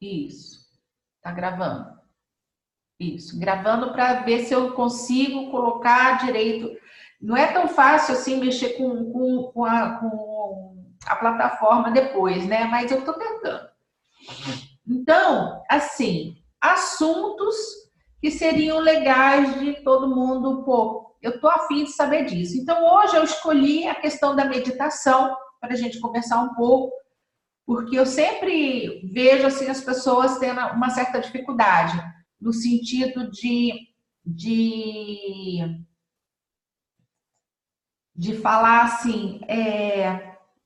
Isso. Tá gravando. Isso. Gravando para ver se eu consigo colocar direito. Não é tão fácil assim mexer com a plataforma depois, né? Mas eu tô tentando. Então, assim, assuntos que seriam legais de todo mundo, pô, eu tô afim de saber disso. Então, hoje eu escolhi a questão da meditação para a gente conversar um pouco, porque eu sempre vejo assim as pessoas tendo uma certa dificuldade no sentido de, de falar assim,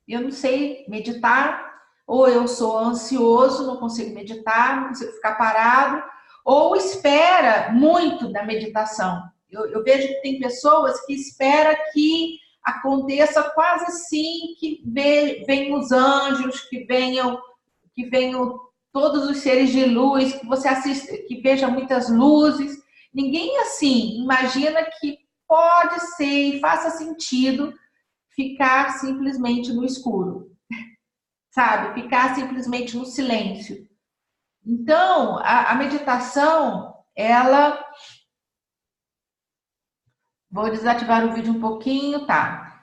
eu não sei meditar, ou eu sou ansioso, não consigo meditar, não consigo ficar parado, ou espera muito da meditação. Eu vejo que tem pessoas que esperam que aconteça quase assim, que venham os anjos, que venham todos os seres de luz, que você assista, que veja muitas luzes. Ninguém assim imagina que pode ser e faça sentido ficar simplesmente no escuro, sabe? Ficar simplesmente no silêncio. Então, a meditação, ela. Vou desativar o vídeo um pouquinho, tá?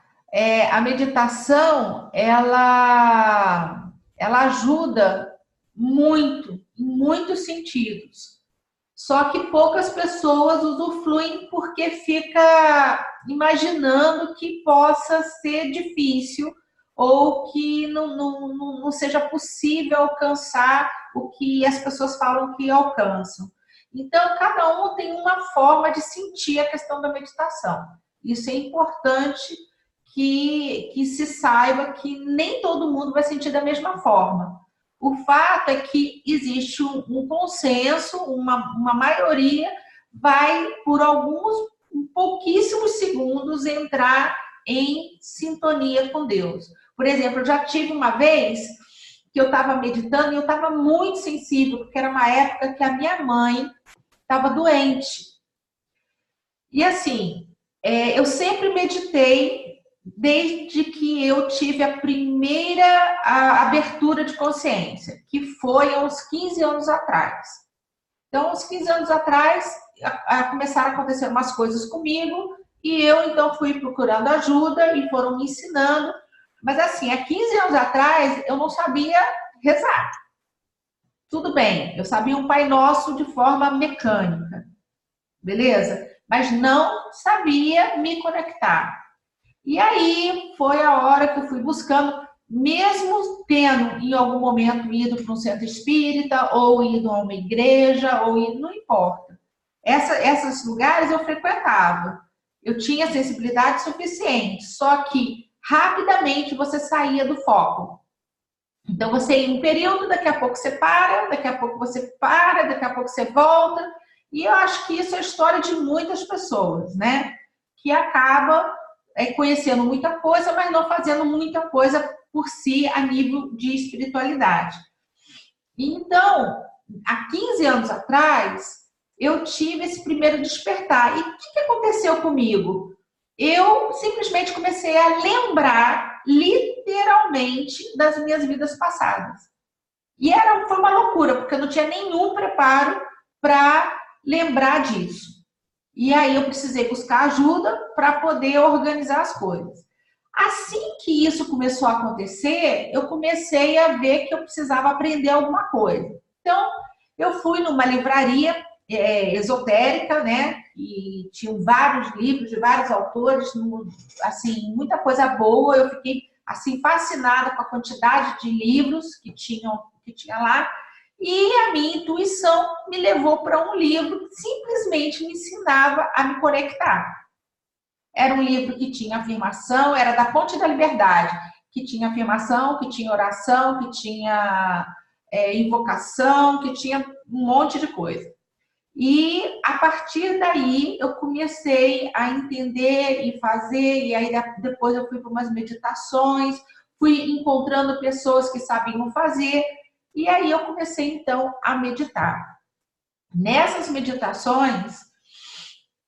A meditação, ela ajuda muito, em muitos sentidos. Só que poucas pessoas usufruem porque fica imaginando que possa ser difícil ou que não seja possível alcançar o que as pessoas falam que alcançam. Então, cada um tem uma forma de sentir a questão da meditação. Isso é importante que se saiba que nem todo mundo vai sentir da mesma forma. O fato é que existe um consenso, uma maioria vai, por alguns pouquíssimos segundos, entrar em sintonia com Deus. Por exemplo, eu já tive uma vez que eu estava meditando e eu estava muito sensível, porque era uma época que a minha mãe estava doente. E assim, eu sempre meditei desde que eu tive a primeira abertura de consciência, que foi há uns 15 anos atrás. Então, uns 15 anos atrás, começaram a acontecer umas coisas comigo e eu, então, fui procurando ajuda e foram me ensinando. Mas, assim, há 15 anos atrás, eu não sabia rezar. Tudo bem, eu sabia um Pai Nosso de forma mecânica, beleza? Mas não sabia me conectar. E aí foi a hora que eu fui buscando, mesmo tendo em algum momento ido para um centro espírita, ou ido a uma igreja, ou ido, não importa. Esses lugares eu frequentava. Eu tinha sensibilidade suficiente, só que rapidamente você saía do foco. Então você ia um período, daqui a pouco você para, daqui a pouco você para, daqui a pouco você volta. E eu acho que isso é a história de muitas pessoas, né? Que acaba conhecendo muita coisa, mas não fazendo muita coisa por si a nível de espiritualidade. Então, há 15 anos atrás, eu tive esse primeiro despertar. E o que aconteceu comigo? Eu simplesmente comecei a lembrar literalmente das minhas vidas passadas. E foi uma loucura, porque eu não tinha nenhum preparo para lembrar disso. E aí eu precisei buscar ajuda para poder organizar as coisas. Assim que isso começou a acontecer, eu comecei a ver que eu precisava aprender alguma coisa. Então, eu fui numa livraria esotérica, né? E tinham vários livros de vários autores, assim, muita coisa boa. Eu fiquei assim fascinada com a quantidade de livros que tinha lá. E a minha intuição me levou para um livro que simplesmente me ensinava a me conectar. Era um livro que tinha afirmação, era da Ponte da Liberdade, que tinha afirmação, que tinha oração, que tinha invocação, que tinha um monte de coisa. E a partir daí eu comecei a entender e fazer, e aí depois eu fui para umas meditações, fui encontrando pessoas que sabiam fazer, e aí eu comecei então a meditar. Nessas meditações,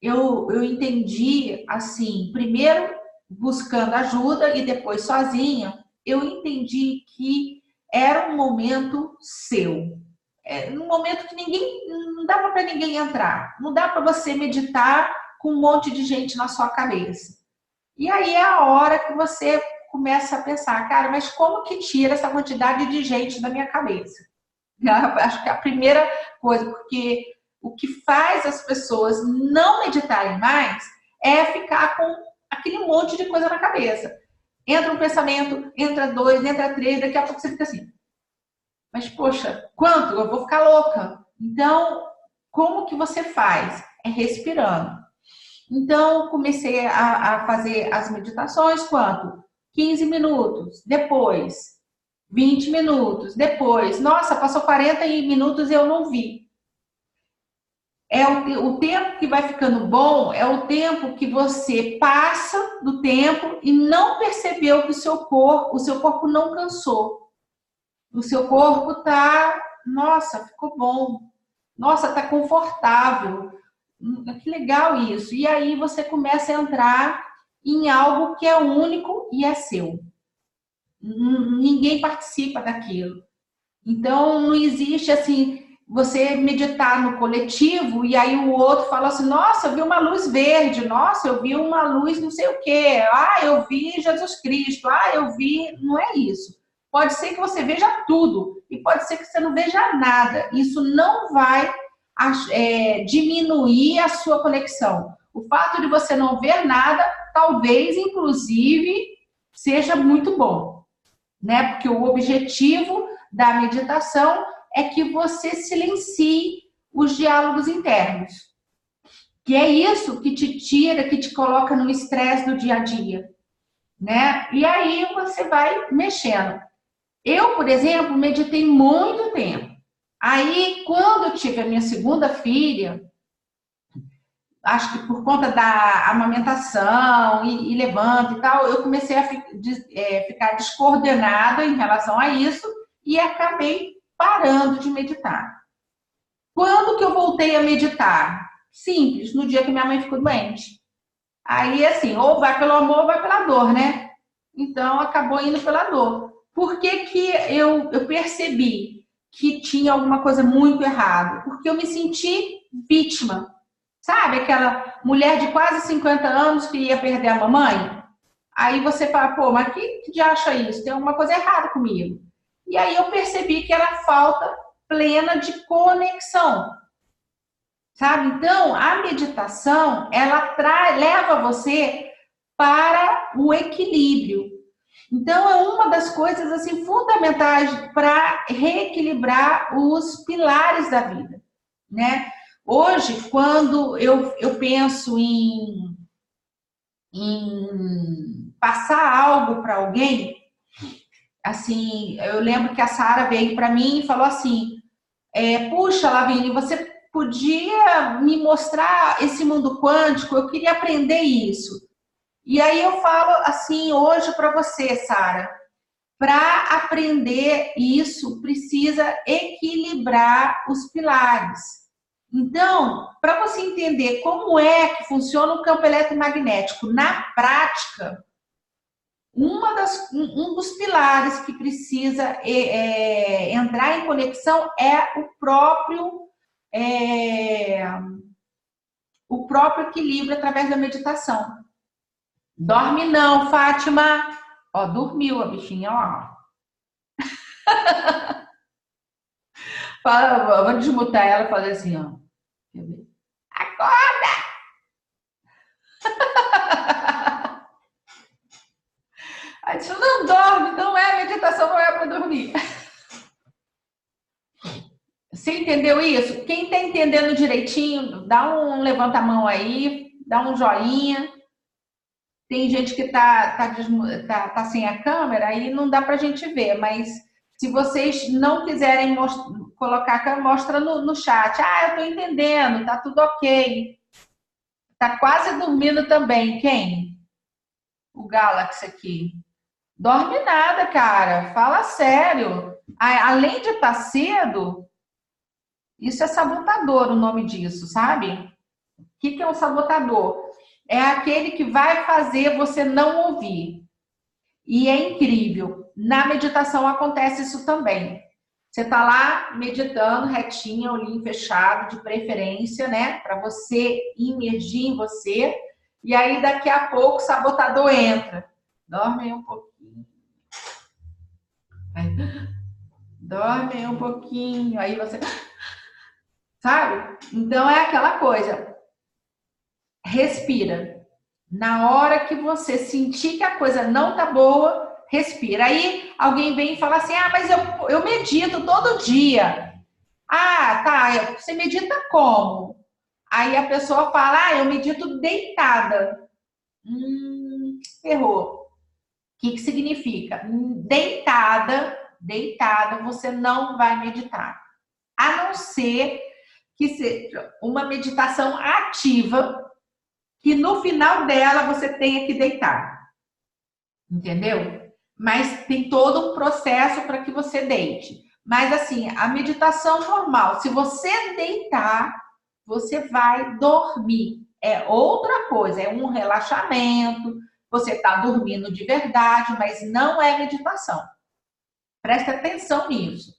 eu entendi assim, primeiro buscando ajuda e depois sozinha, eu entendi que era um momento seu. num momento que não dá para ninguém entrar. Não dá para você meditar com um monte de gente na sua cabeça. E aí é a hora que você começa a pensar, cara, mas como que tira essa quantidade de gente da minha cabeça? Acho que é a primeira coisa, porque o que faz as pessoas não meditarem mais é ficar com aquele monte de coisa na cabeça. Entra um pensamento, entra dois, entra três, daqui a pouco você fica assim. Mas, poxa, quanto? Eu vou ficar louca. Então, como que você faz? É respirando. Então, comecei a fazer as meditações, quanto? 15 minutos, depois 20 minutos, depois, nossa, passou 40 minutos e eu não vi. O tempo que vai ficando bom é o tempo que você passa do tempo e não percebeu que o seu corpo não cansou. O seu corpo tá, nossa, ficou bom. Nossa, tá confortável. Que legal isso. E aí você começa a entrar em algo que é único e é seu. Ninguém participa daquilo. Então, não existe assim, você meditar no coletivo e aí o outro fala assim, nossa, eu vi uma luz verde, nossa, eu vi uma luz não sei o quê, eu vi Jesus Cristo, eu vi... Não é isso. Pode ser que você veja tudo e pode ser que você não veja nada. Isso não vai diminuir a sua conexão. O fato de você não ver nada, talvez, inclusive, seja muito bom, né? Porque o objetivo da meditação é que você silencie os diálogos internos. Que é isso que te tira, que te coloca no estresse do dia a dia, né? E aí você vai mexendo. Eu, por exemplo, meditei muito tempo. Aí, quando eu tive a minha segunda filha, acho que por conta da amamentação e levanta e tal, eu comecei a ficar descoordenada em relação a isso e acabei parando de meditar. Quando que eu voltei a meditar? Simples, no dia que minha mãe ficou doente. Aí, assim, ou vai pelo amor ou vai pela dor, né? Então, acabou indo pela dor. Por que que eu percebi que tinha alguma coisa muito errada? Porque eu me senti vítima. Sabe aquela mulher de quase 50 anos que ia perder a mamãe? Aí você fala, pô, mas que diacho é isso? Tem alguma coisa errada comigo. E aí eu percebi que era falta plena de conexão. Sabe? Então, a meditação, ela leva você para o equilíbrio. Então, é uma das coisas assim fundamentais para reequilibrar os pilares da vida, né? Hoje, quando eu penso em passar algo para alguém, assim, eu lembro que a Sara veio para mim e falou assim, puxa, Lavínia, você podia me mostrar esse mundo quântico? Eu queria aprender isso. E aí eu falo assim hoje para você, Sara, para aprender isso precisa equilibrar os pilares. Então, para você entender como é que funciona o campo eletromagnético na prática, um dos pilares que precisa entrar em conexão é o próprio equilíbrio através da meditação. Dorme não, Fátima. Ó, dormiu a bichinha, ó. Vou desmutar ela e fazer assim, ó. Quer ver? Acorda! A gente não dorme, não é meditação, não é para dormir. Você entendeu isso? Quem está entendendo direitinho, dá um levanta a mão aí, dá um joinha. Tem gente que tá sem a câmera, aí não dá para a gente ver, mas se vocês não quiserem colocar a câmera, mostra no chat. Eu estou entendendo, tá tudo ok. Tá quase dormindo também. Quem? O Galaxy aqui. Dorme nada, cara. Fala sério. Além de estar cedo, isso é sabotador o nome disso, sabe? O que é um sabotador? É aquele que vai fazer você não ouvir. E é incrível. Na meditação acontece isso também. Você tá lá meditando retinha, olhinho fechado, de preferência, né? Para você imergir em você. E aí, daqui a pouco, o sabotador entra. Dorme aí um pouquinho. Dorme aí um pouquinho. Aí você... Sabe? Então, é aquela coisa. Respira. Na hora que você sentir que a coisa não tá boa, respira. Aí alguém vem e fala assim: ah, mas eu medito todo dia. Ah, tá. Você medita como? Aí a pessoa fala: ah, eu medito deitada. Errou. O que significa? Deitada, você não vai meditar. A não ser que seja uma meditação ativa, que no final dela você tenha que deitar. Entendeu? Mas tem todo um processo para que você deite. Mas assim, a meditação normal, se você deitar, você vai dormir. É outra coisa, é um relaxamento, você está dormindo de verdade, mas não é meditação. Presta atenção nisso.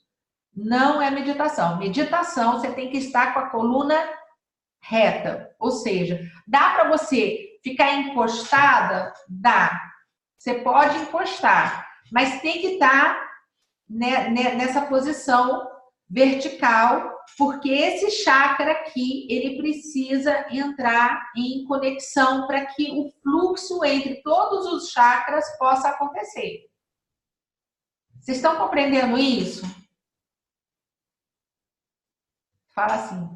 Não é meditação. Meditação, você tem que estar com a coluna reta. Ou seja, dá para você ficar encostada? Dá. Você pode encostar, mas tem que estar nessa posição vertical, porque esse chakra aqui, ele precisa entrar em conexão para que o fluxo entre todos os chakras possa acontecer. Vocês estão compreendendo isso? Fala assim.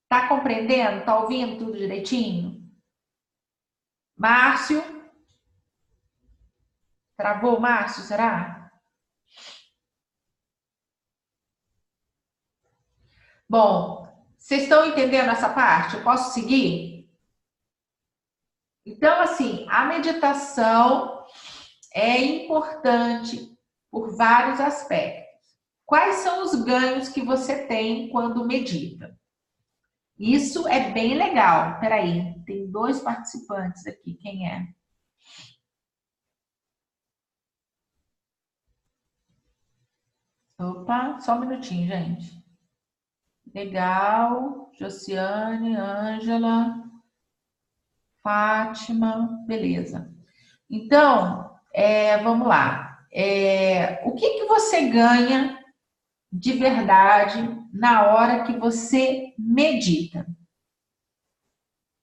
Tá compreendendo? Tá ouvindo tudo direitinho? Márcio? Travou o Márcio, será? Bom, vocês estão entendendo essa parte? Eu posso seguir? Então, assim, a meditação é importante por vários aspectos. Quais são os ganhos que você tem quando medita? Isso é bem legal. Peraí, tem 2 participantes aqui. Quem é? Opa, só um minutinho, gente. Legal. Josiane, Ângela, Fátima, beleza. Então, vamos lá. O que você ganha de verdade na hora que você medita?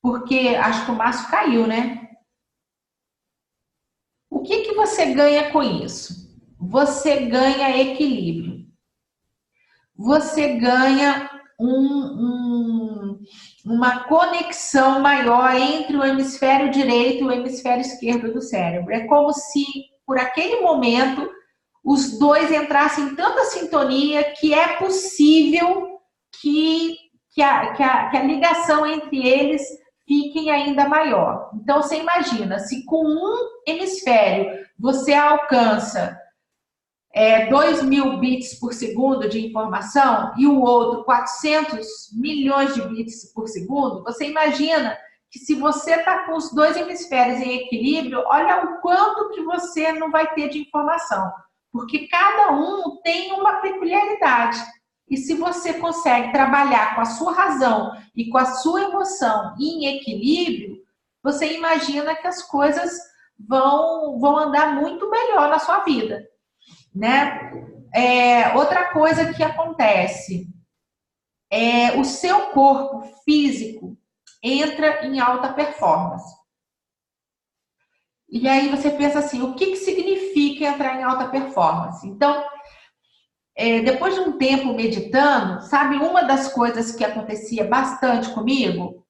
Porque acho que o Márcio caiu, né? O que você ganha com isso? Você ganha equilíbrio. Você ganha uma conexão maior entre o hemisfério direito e o hemisfério esquerdo do cérebro. É como se, por aquele momento, os dois entrassem em tanta sintonia que é possível que a ligação entre eles fique ainda maior. Então, você imagina, se com um hemisfério você alcança 2.000 bits por segundo de informação e o outro 400 milhões de bits por segundo, você imagina que se você está com os dois hemisférios em equilíbrio, olha o quanto que você não vai ter de informação. Porque cada um tem uma peculiaridade. E se você consegue trabalhar com a sua razão e com a sua emoção em equilíbrio, você imagina que as coisas vão andar muito melhor na sua vida, né? Outra coisa que acontece o seu corpo físico entra em alta performance. E aí você pensa assim, o que significa entrar em alta performance? Então, depois de um tempo meditando, sabe uma das coisas que acontecia bastante comigo?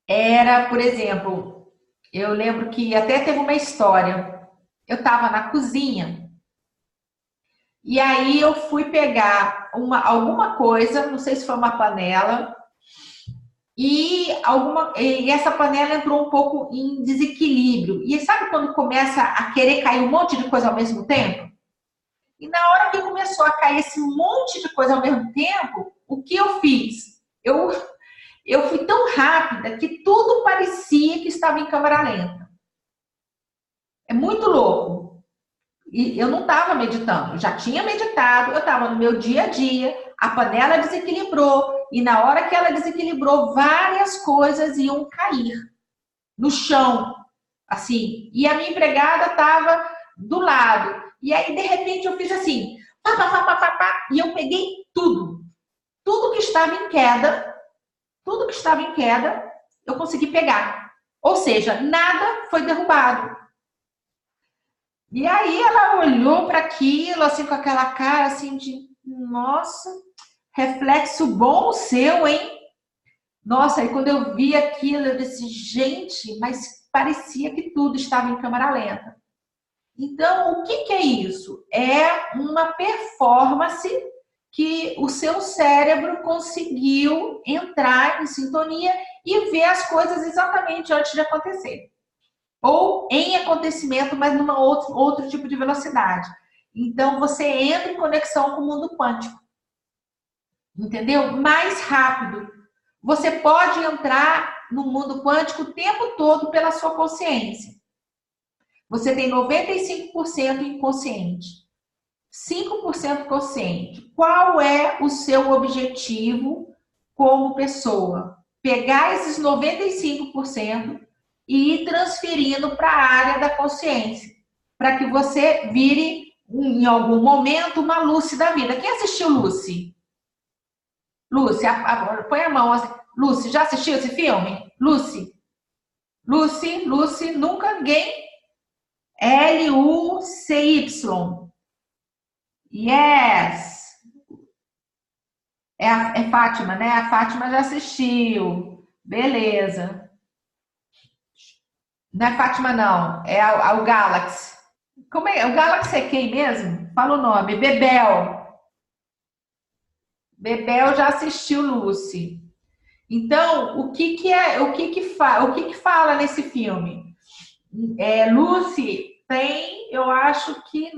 Era, por exemplo, eu lembro que até teve uma história. Eu estava na cozinha e aí eu fui pegar alguma coisa, não sei se foi uma panela, e essa panela entrou um pouco em desequilíbrio. E sabe quando começa a querer cair um monte de coisa ao mesmo tempo? E na hora que começou a cair esse monte de coisa ao mesmo tempo, o que eu fiz? Eu fui tão rápida que tudo parecia que estava em câmera lenta. É muito louco. E eu não estava meditando, eu já tinha meditado, eu estava no meu dia a dia, a panela desequilibrou, e na hora que ela desequilibrou, várias coisas iam cair no chão, assim. E a minha empregada estava do lado. E aí, de repente, eu fiz assim, pá, pá, pá, pá, pá, pá, e eu peguei tudo. Tudo que estava em queda, tudo que estava em queda, eu consegui pegar. Ou seja, nada foi derrubado. E aí ela olhou para aquilo, assim, com aquela cara assim de, nossa, reflexo bom o seu, hein? Nossa, aí quando eu vi aquilo, eu disse, gente, mas parecia que tudo estava em câmera lenta. Então, o que que é isso? É uma performance que o seu cérebro conseguiu entrar em sintonia e ver as coisas exatamente antes de acontecer. Ou em acontecimento, mas numa outro tipo de velocidade. Então, você entra em conexão com o mundo quântico. Entendeu? Mais rápido. Você pode entrar no mundo quântico o tempo todo pela sua consciência. Você tem 95% inconsciente, 5% consciente. Qual é o seu objetivo como pessoa? Pegar esses 95% e ir transferindo para a área da consciência, para que você vire, em algum momento, uma Lucy da vida. Quem assistiu Lucy? Lucy, põe a mão assim. Lucy, já assistiu esse filme? Lucy? Lucy, Lucy, nunca ninguém. Lucy. Yes. É Fátima, né? A Fátima já assistiu. Beleza. Não é Fátima, não. É o Galaxy. Como é? O Galaxy é quem mesmo? Fala o nome. Bebel. Bebel já assistiu Lucy. Então, o que que fala nesse filme? Lucy tem, eu acho que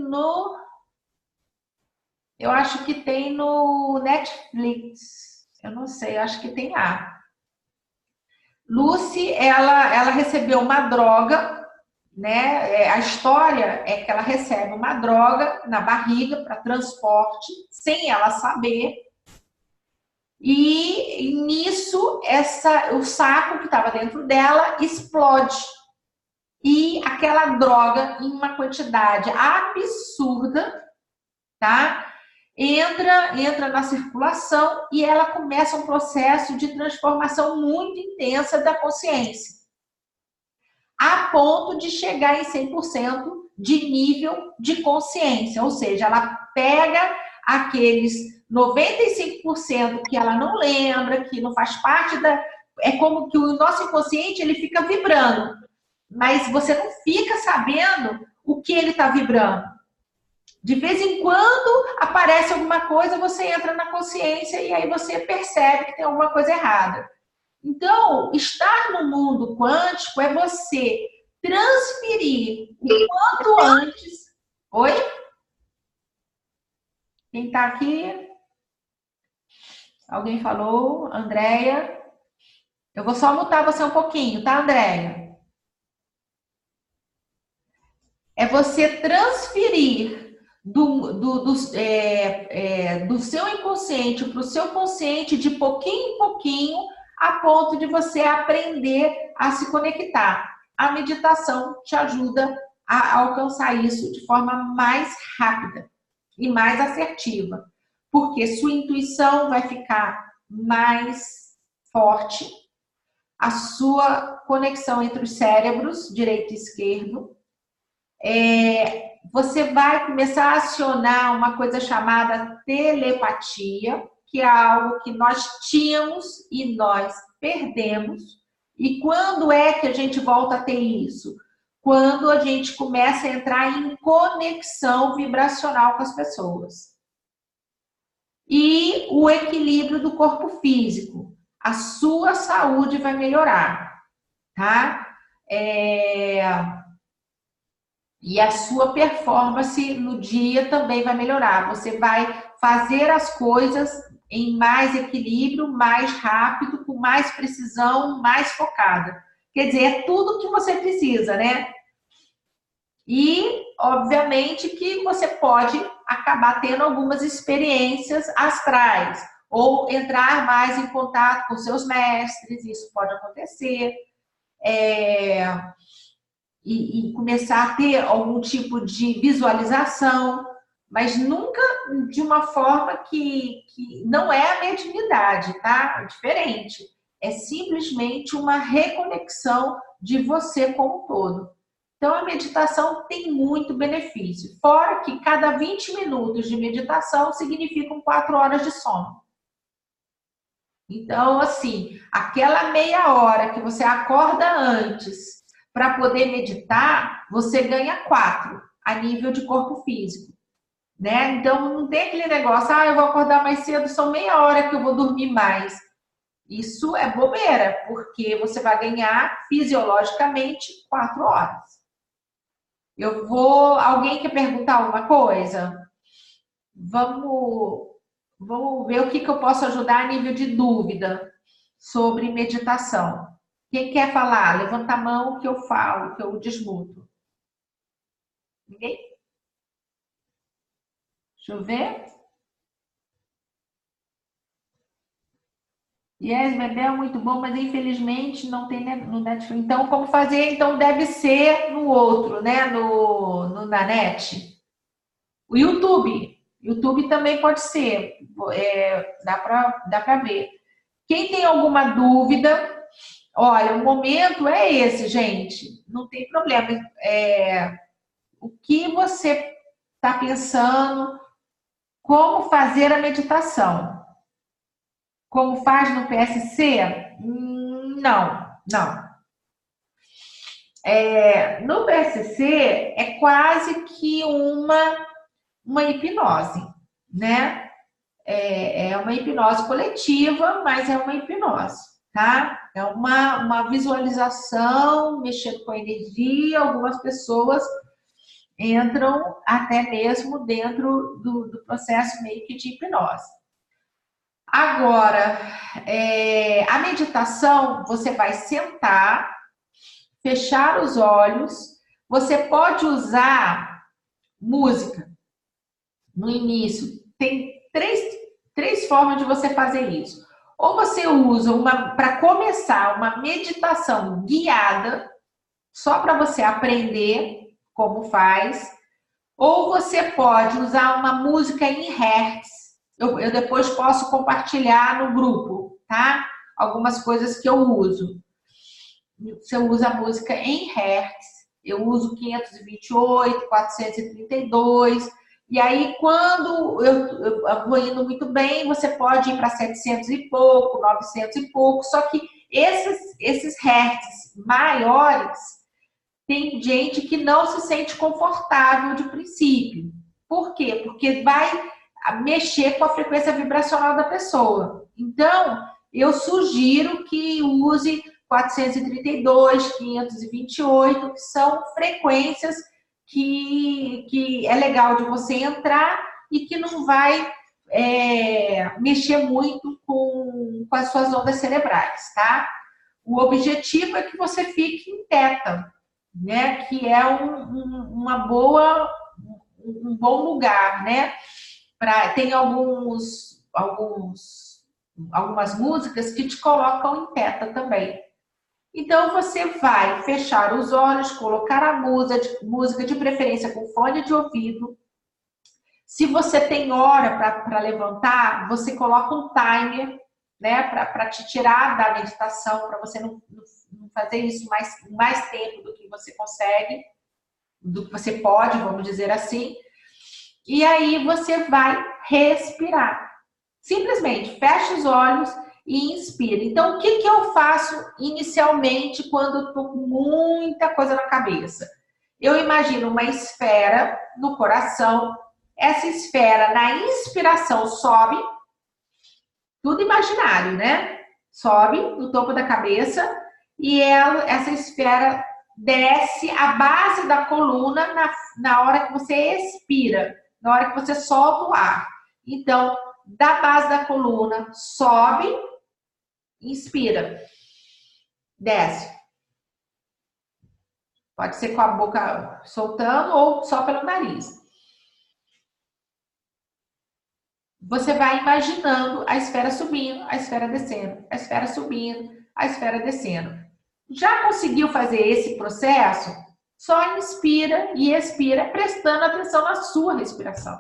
tem no Netflix. Eu não sei, eu acho que tem lá. Lucy, ela recebeu uma droga, né? A história é que ela recebe uma droga na barriga para transporte, sem ela saber. E nisso, o saco que estava dentro dela explode. E aquela droga, em uma quantidade absurda, tá? Entra na circulação e ela começa um processo de transformação muito intensa da consciência, a ponto de chegar em 100% de nível de consciência, ou seja, ela pega aqueles 95% que ela não lembra, que não faz parte da... É como que o nosso inconsciente, ele fica vibrando, mas você não fica sabendo o que ele está vibrando. De vez em quando aparece alguma coisa, você entra na consciência e aí você percebe que tem alguma coisa errada. Então, estar no mundo quântico é você transferir o quanto antes. Oi? Quem está aqui? Alguém falou? Andréia? Eu vou só mutar você um pouquinho, tá, Andréia? É você transferir do seu inconsciente para o seu consciente de pouquinho em pouquinho, a ponto de você aprender a se conectar. A meditação te ajuda a alcançar isso de forma mais rápida e mais assertiva, porque sua intuição vai ficar mais forte, a sua conexão entre os cérebros, direito e esquerdo, você vai começar a acionar uma coisa chamada telepatia, que é algo que nós tínhamos e nós perdemos. E quando é que a gente volta a ter isso? Quando a gente começa a entrar em conexão vibracional com as pessoas. E o equilíbrio do corpo físico. A sua saúde vai melhorar, tá? E a sua performance no dia também vai melhorar. Você vai fazer as coisas em mais equilíbrio, mais rápido, com mais precisão, mais focada. Quer dizer, é tudo que você precisa, né? E, obviamente, que você pode acabar tendo algumas experiências astrais, ou entrar mais em contato com seus mestres, isso pode acontecer, é, e começar a ter algum tipo de visualização, mas nunca de uma forma que não é a mediunidade, tá? É diferente. É simplesmente uma reconexão de você como um todo. Então, a meditação tem muito benefício. Fora que cada 20 minutos de meditação significam 4 horas de sono. Então, assim, aquela meia hora que você acorda antes para poder meditar, você ganha 4 a nível de corpo físico, né? Então, não tem aquele negócio, eu vou acordar mais cedo, são meia hora que eu vou dormir mais. Isso é bobeira, porque você vai ganhar fisiologicamente 4 horas. Alguém quer perguntar alguma coisa? Vamos, vamos ver o que eu posso ajudar a nível de dúvida sobre meditação. Quem quer falar? Levanta a mão que eu falo, que eu desmuto. Ninguém? Deixa eu ver. Yes, Bebel, muito bom, mas infelizmente não tem no Netflix. Então, como fazer? Então, deve ser no outro, né? Na net. O YouTube. YouTube também pode ser. Dá para ver. Quem tem alguma dúvida, olha, o momento é esse, gente. Não tem problema. O que você está pensando? Como fazer a meditação? Como faz no PSC? Não. No PSC é quase que uma hipnose, né? É uma hipnose coletiva, mas é uma hipnose, tá? É uma visualização, mexendo com a energia. Algumas pessoas entram até mesmo dentro do processo meio que de hipnose. Agora, a meditação, você vai sentar, fechar os olhos, você pode usar música no início. Tem três formas de você fazer isso. Ou você usa para começar, uma meditação guiada, só para você aprender como faz, ou você pode usar uma música em hertz. Eu depois posso compartilhar no grupo, tá? Algumas coisas que eu uso. Você usa a música em hertz. Eu uso 528, 432. E aí, quando eu vou indo muito bem, você pode ir para 700 e pouco, 900 e pouco. Só que esses hertz maiores, tem gente que não se sente confortável de princípio. Por quê? Porque vai mexer com a frequência vibracional da pessoa. Então, eu sugiro que use 432, 528, que são frequências que é legal de você entrar e que não vai mexer muito com as suas ondas cerebrais, tá? O objetivo é que você fique em teta, né? Que é um bom lugar, né? Tem algumas músicas que te colocam em teta também. Então você vai fechar os olhos, colocar a música de preferência com fone de ouvido. Se você tem hora para levantar, você coloca um timer, né, para te tirar da meditação, para você não fazer isso mais tempo do que você consegue, do que você pode, vamos dizer assim. E aí você vai respirar. Simplesmente fecha os olhos e inspira. Então, o que eu faço inicialmente quando eu estou com muita coisa na cabeça? Eu imagino uma esfera no coração. Essa esfera, na inspiração, sobe, tudo imaginário, né? Sobe no topo da cabeça e essa esfera desce a base da coluna na hora que você expira, na hora que você solta o ar. Então, da base da coluna, sobe, inspira, desce, Pode ser com a boca soltando ou só pelo nariz. Você vai imaginando a esfera subindo, a esfera descendo, a esfera subindo, a esfera descendo. Já conseguiu fazer esse processo? Só inspira e expira, prestando atenção na sua respiração.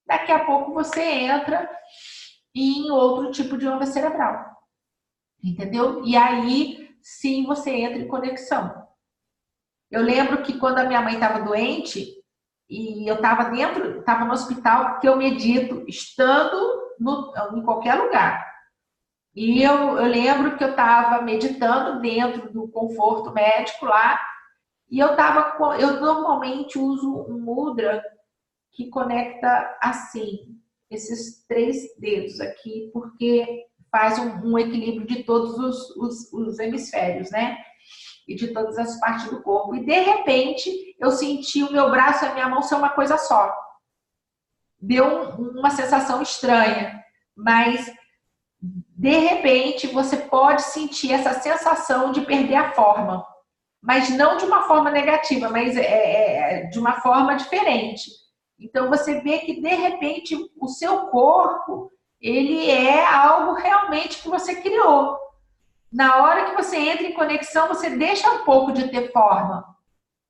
Daqui a pouco você entra em outro tipo de onda cerebral. Entendeu? E aí, sim, você entra em conexão. Eu lembro que quando a minha mãe estava doente, e eu estava no hospital, porque eu medito estando em qualquer lugar. E eu lembro que eu estava meditando dentro do conforto médico lá, e eu normalmente uso um mudra que conecta assim, esses 3 dedos aqui, porque faz um equilíbrio de todos os hemisférios, né? E de todas as partes do corpo. E de repente, eu senti o meu braço e a minha mão ser uma coisa só. Deu uma sensação estranha, mas de repente você pode sentir essa sensação de perder a forma, mas não de uma forma negativa, mas de uma forma diferente. Então você vê que de repente o seu corpo ele é algo realmente que você criou. Na hora que você entra em conexão, você deixa um pouco de ter forma.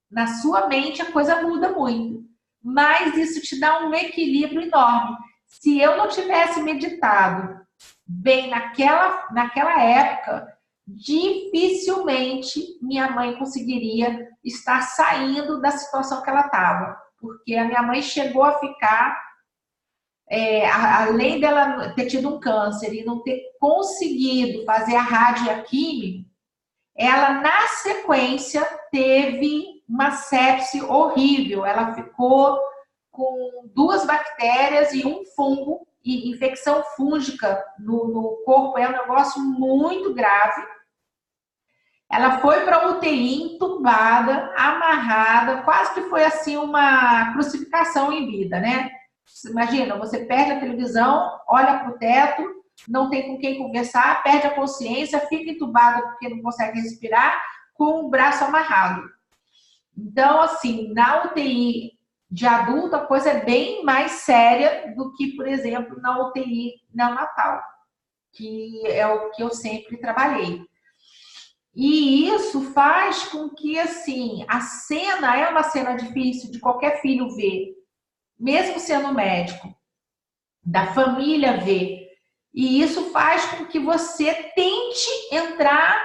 Na sua mente a coisa muda muito, mas isso te dá um equilíbrio enorme. Se eu não tivesse meditado bem naquela época, dificilmente minha mãe conseguiria estar saindo da situação que ela estava, porque a minha mãe chegou a ficar, além dela ter tido um câncer e não ter conseguido fazer a radioquímica, ela na sequência teve uma sepse horrível, ela ficou com 2 bactérias e um fungo, e infecção fúngica no corpo é um negócio muito grave. Ela foi para a UTI entubada, amarrada, quase que foi assim uma crucificação em vida, né? Imagina, você perde a televisão, olha para o teto, não tem com quem conversar, perde a consciência, fica entubada porque não consegue respirar, com o braço amarrado. Então, assim, na UTI de adulto, a coisa é bem mais séria do que, por exemplo, na UTI neonatal, que é o que eu sempre trabalhei. E isso faz com que, assim, a cena é uma cena difícil de qualquer filho ver, mesmo sendo médico, da família ver. E isso faz com que você tente entrar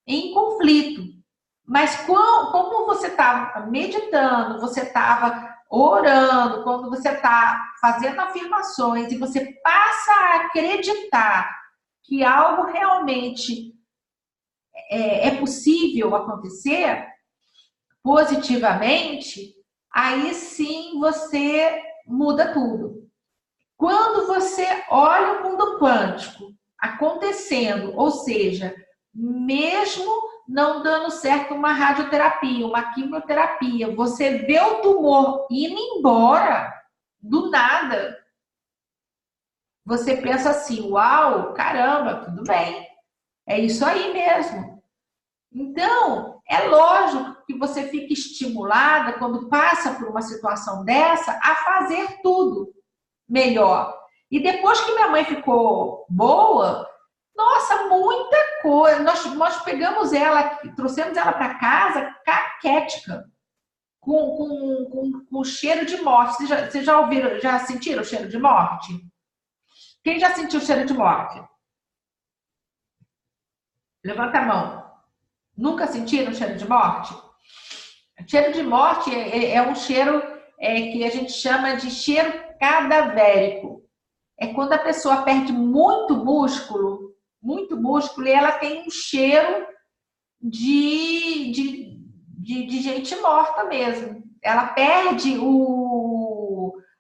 em conflito. Mas como você estava meditando, você estava orando, quando você está fazendo afirmações e você passa a acreditar que algo realmente é possível acontecer positivamente, aí sim você muda tudo. Quando você olha o mundo quântico acontecendo, ou seja, mesmo não dando certo uma radioterapia, uma quimioterapia, você vê o tumor indo embora do nada, você pensa assim, uau, caramba, tudo bem, é isso aí mesmo. Então, é lógico que você fica estimulada quando passa por uma situação dessa a fazer tudo melhor. E depois que minha mãe ficou boa, nossa, muita coisa. Nós pegamos ela, trouxemos ela para casa caquética, com cheiro de morte. Vocês já ouviram, já sentiram o cheiro de morte? Quem já sentiu o cheiro de morte? Levanta a mão. Nunca sentiram o cheiro de morte? O cheiro de morte é um cheiro que a gente chama de cheiro cadavérico. É quando a pessoa perde muito músculo, e ela tem um cheiro de gente morta mesmo. Ela perde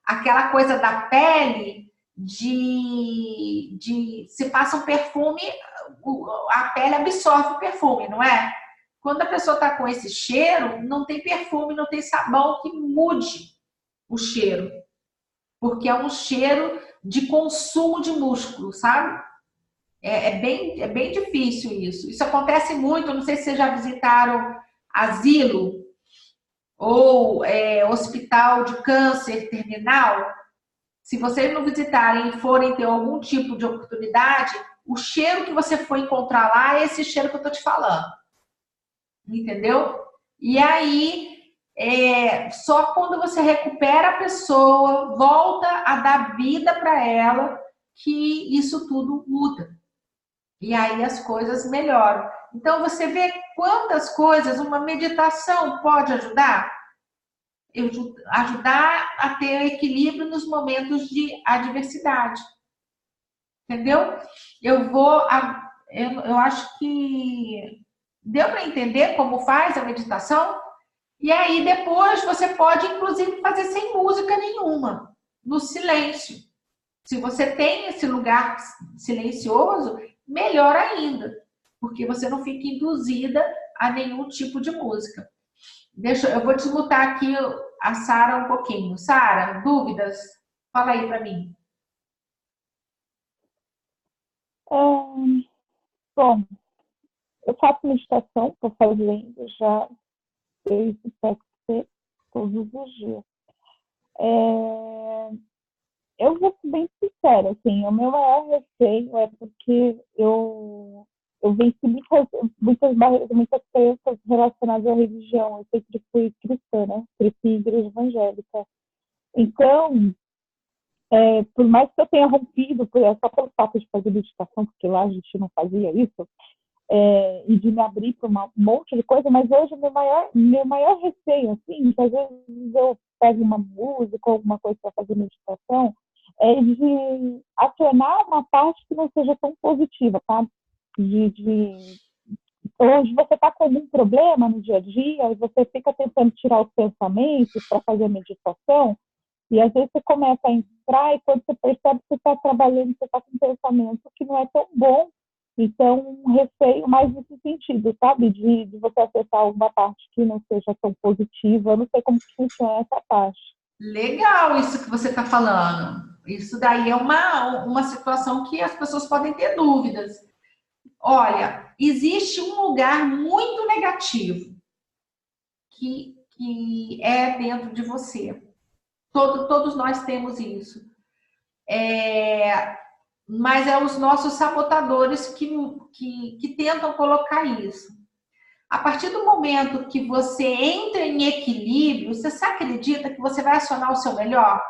aquela coisa da pele se passa um perfume, a pele absorve o perfume, não é? Quando a pessoa está com esse cheiro, não tem perfume, não tem sabão que mude o cheiro, porque é um cheiro de consumo de músculo, sabe? É bem difícil isso. Isso acontece muito, não sei se vocês já visitaram asilo ou hospital de câncer terminal, se vocês não visitarem e forem ter algum tipo de oportunidade, o cheiro que você for encontrar lá é esse cheiro que eu tô te falando. Entendeu? E aí, só quando você recupera a pessoa, volta a dar vida para ela, que isso tudo muda. E aí as coisas melhoram. Então, você vê quantas coisas uma meditação pode ajudar? Ajudar a ter equilíbrio nos momentos de adversidade. Entendeu? Eu acho que deu para entender como faz a meditação? E aí depois você pode, inclusive, fazer sem música nenhuma, no silêncio. Se você tem esse lugar silencioso, melhor ainda, porque você não fica induzida a nenhum tipo de música. Eu vou desmutar aqui a Sara um pouquinho. Sara, dúvidas? Fala aí para mim. Bom, eu faço meditação, estou fazendo já desde o PEC todos os dias. Eu vou ser bem sincera, assim, o meu maior receio é porque eu venci muitas barreiras, muitas crenças relacionadas à religião. Eu sempre fui cristã, né? Cresci em igreja evangélica. Então, por mais que eu tenha rompido, só pelo fato de fazer meditação, porque lá a gente não fazia isso, e de me abrir para um monte de coisa, mas hoje o meu maior receio, assim, que às vezes eu pego uma música, alguma coisa para fazer meditação, é de acionar uma parte que não seja tão positiva, tá? Onde você está com algum problema no dia a dia, e você fica tentando tirar os pensamentos para fazer a meditação, e às vezes você começa a entrar e quando você percebe que você está trabalhando, você está com um pensamento que não é tão bom. Então, um receio mais nesse sentido, sabe? De você acessar alguma parte que não seja tão positiva. Eu não sei como que funciona essa parte. Legal isso que você está falando. Isso daí é uma situação que as pessoas podem ter dúvidas. Olha, existe um lugar muito negativo que é dentro de você. Todos nós temos isso. Mas é os nossos sabotadores que tentam colocar isso. A partir do momento que você entra em equilíbrio, você se acredita que você vai acionar o seu melhor?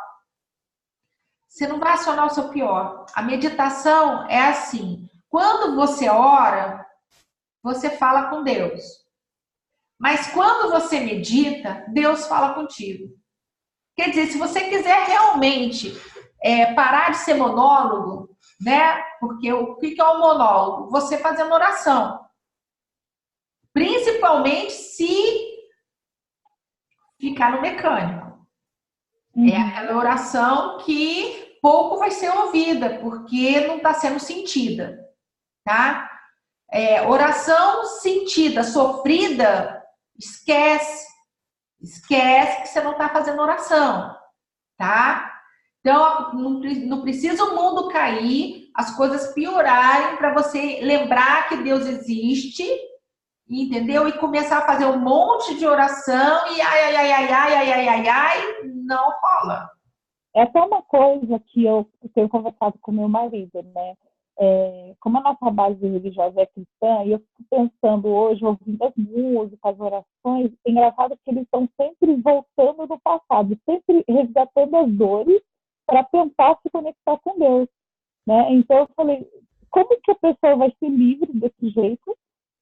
Você não vai acionar o seu pior. A meditação é assim. Quando você ora, você fala com Deus. Mas quando você medita, Deus fala contigo. Quer dizer, se você quiser realmente parar de ser monólogo, né? Porque o que é um monólogo? Você fazendo oração. Principalmente se ficar no mecânico. É aquela oração que pouco vai ser ouvida, porque não está sendo sentida, tá? Oração sentida, sofrida, esquece. Esquece que você não está fazendo oração, tá? Então, não precisa o mundo cair, as coisas piorarem para você lembrar que Deus existe, entendeu? E começar a fazer um monte de oração e não rola. É até uma coisa que eu tenho conversado com meu marido, né? Como a nossa base religiosa é cristã, e eu fico pensando hoje, ouvindo as músicas, as orações, é engraçado que eles estão sempre voltando no passado, sempre resgatando as dores para tentar se conectar com Deus, né? Então eu falei, como que a pessoa vai ser livre desse jeito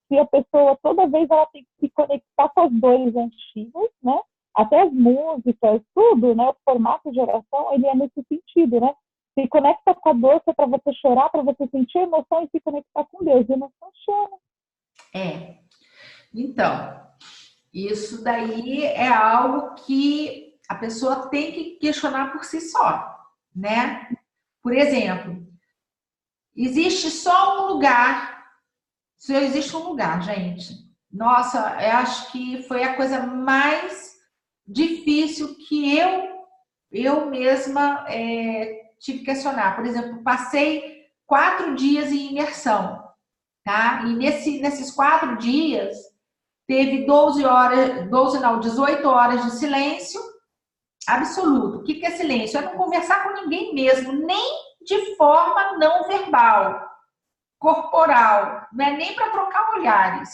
se a pessoa toda vez ela tem que se conectar com as dores antigas, né? Até as músicas, tudo, né? O formato de oração, ele é nesse sentido, né? Se conecta com a dor para você chorar, para você sentir a emoção e se conectar com Deus. E não funciona. Então, isso daí é algo que a pessoa tem que questionar por si só, né? Por exemplo, existe só um lugar. Só existe um lugar, gente. Nossa, eu acho que foi a coisa mais difícil que eu mesma tive que questionar. Por exemplo, passei 4 dias em imersão, tá? E nesses 4 dias teve 12 horas, 12 não, 18 horas de silêncio absoluto. O que é silêncio? É não conversar com ninguém mesmo, nem de forma não verbal, corporal, não é nem para trocar olhares.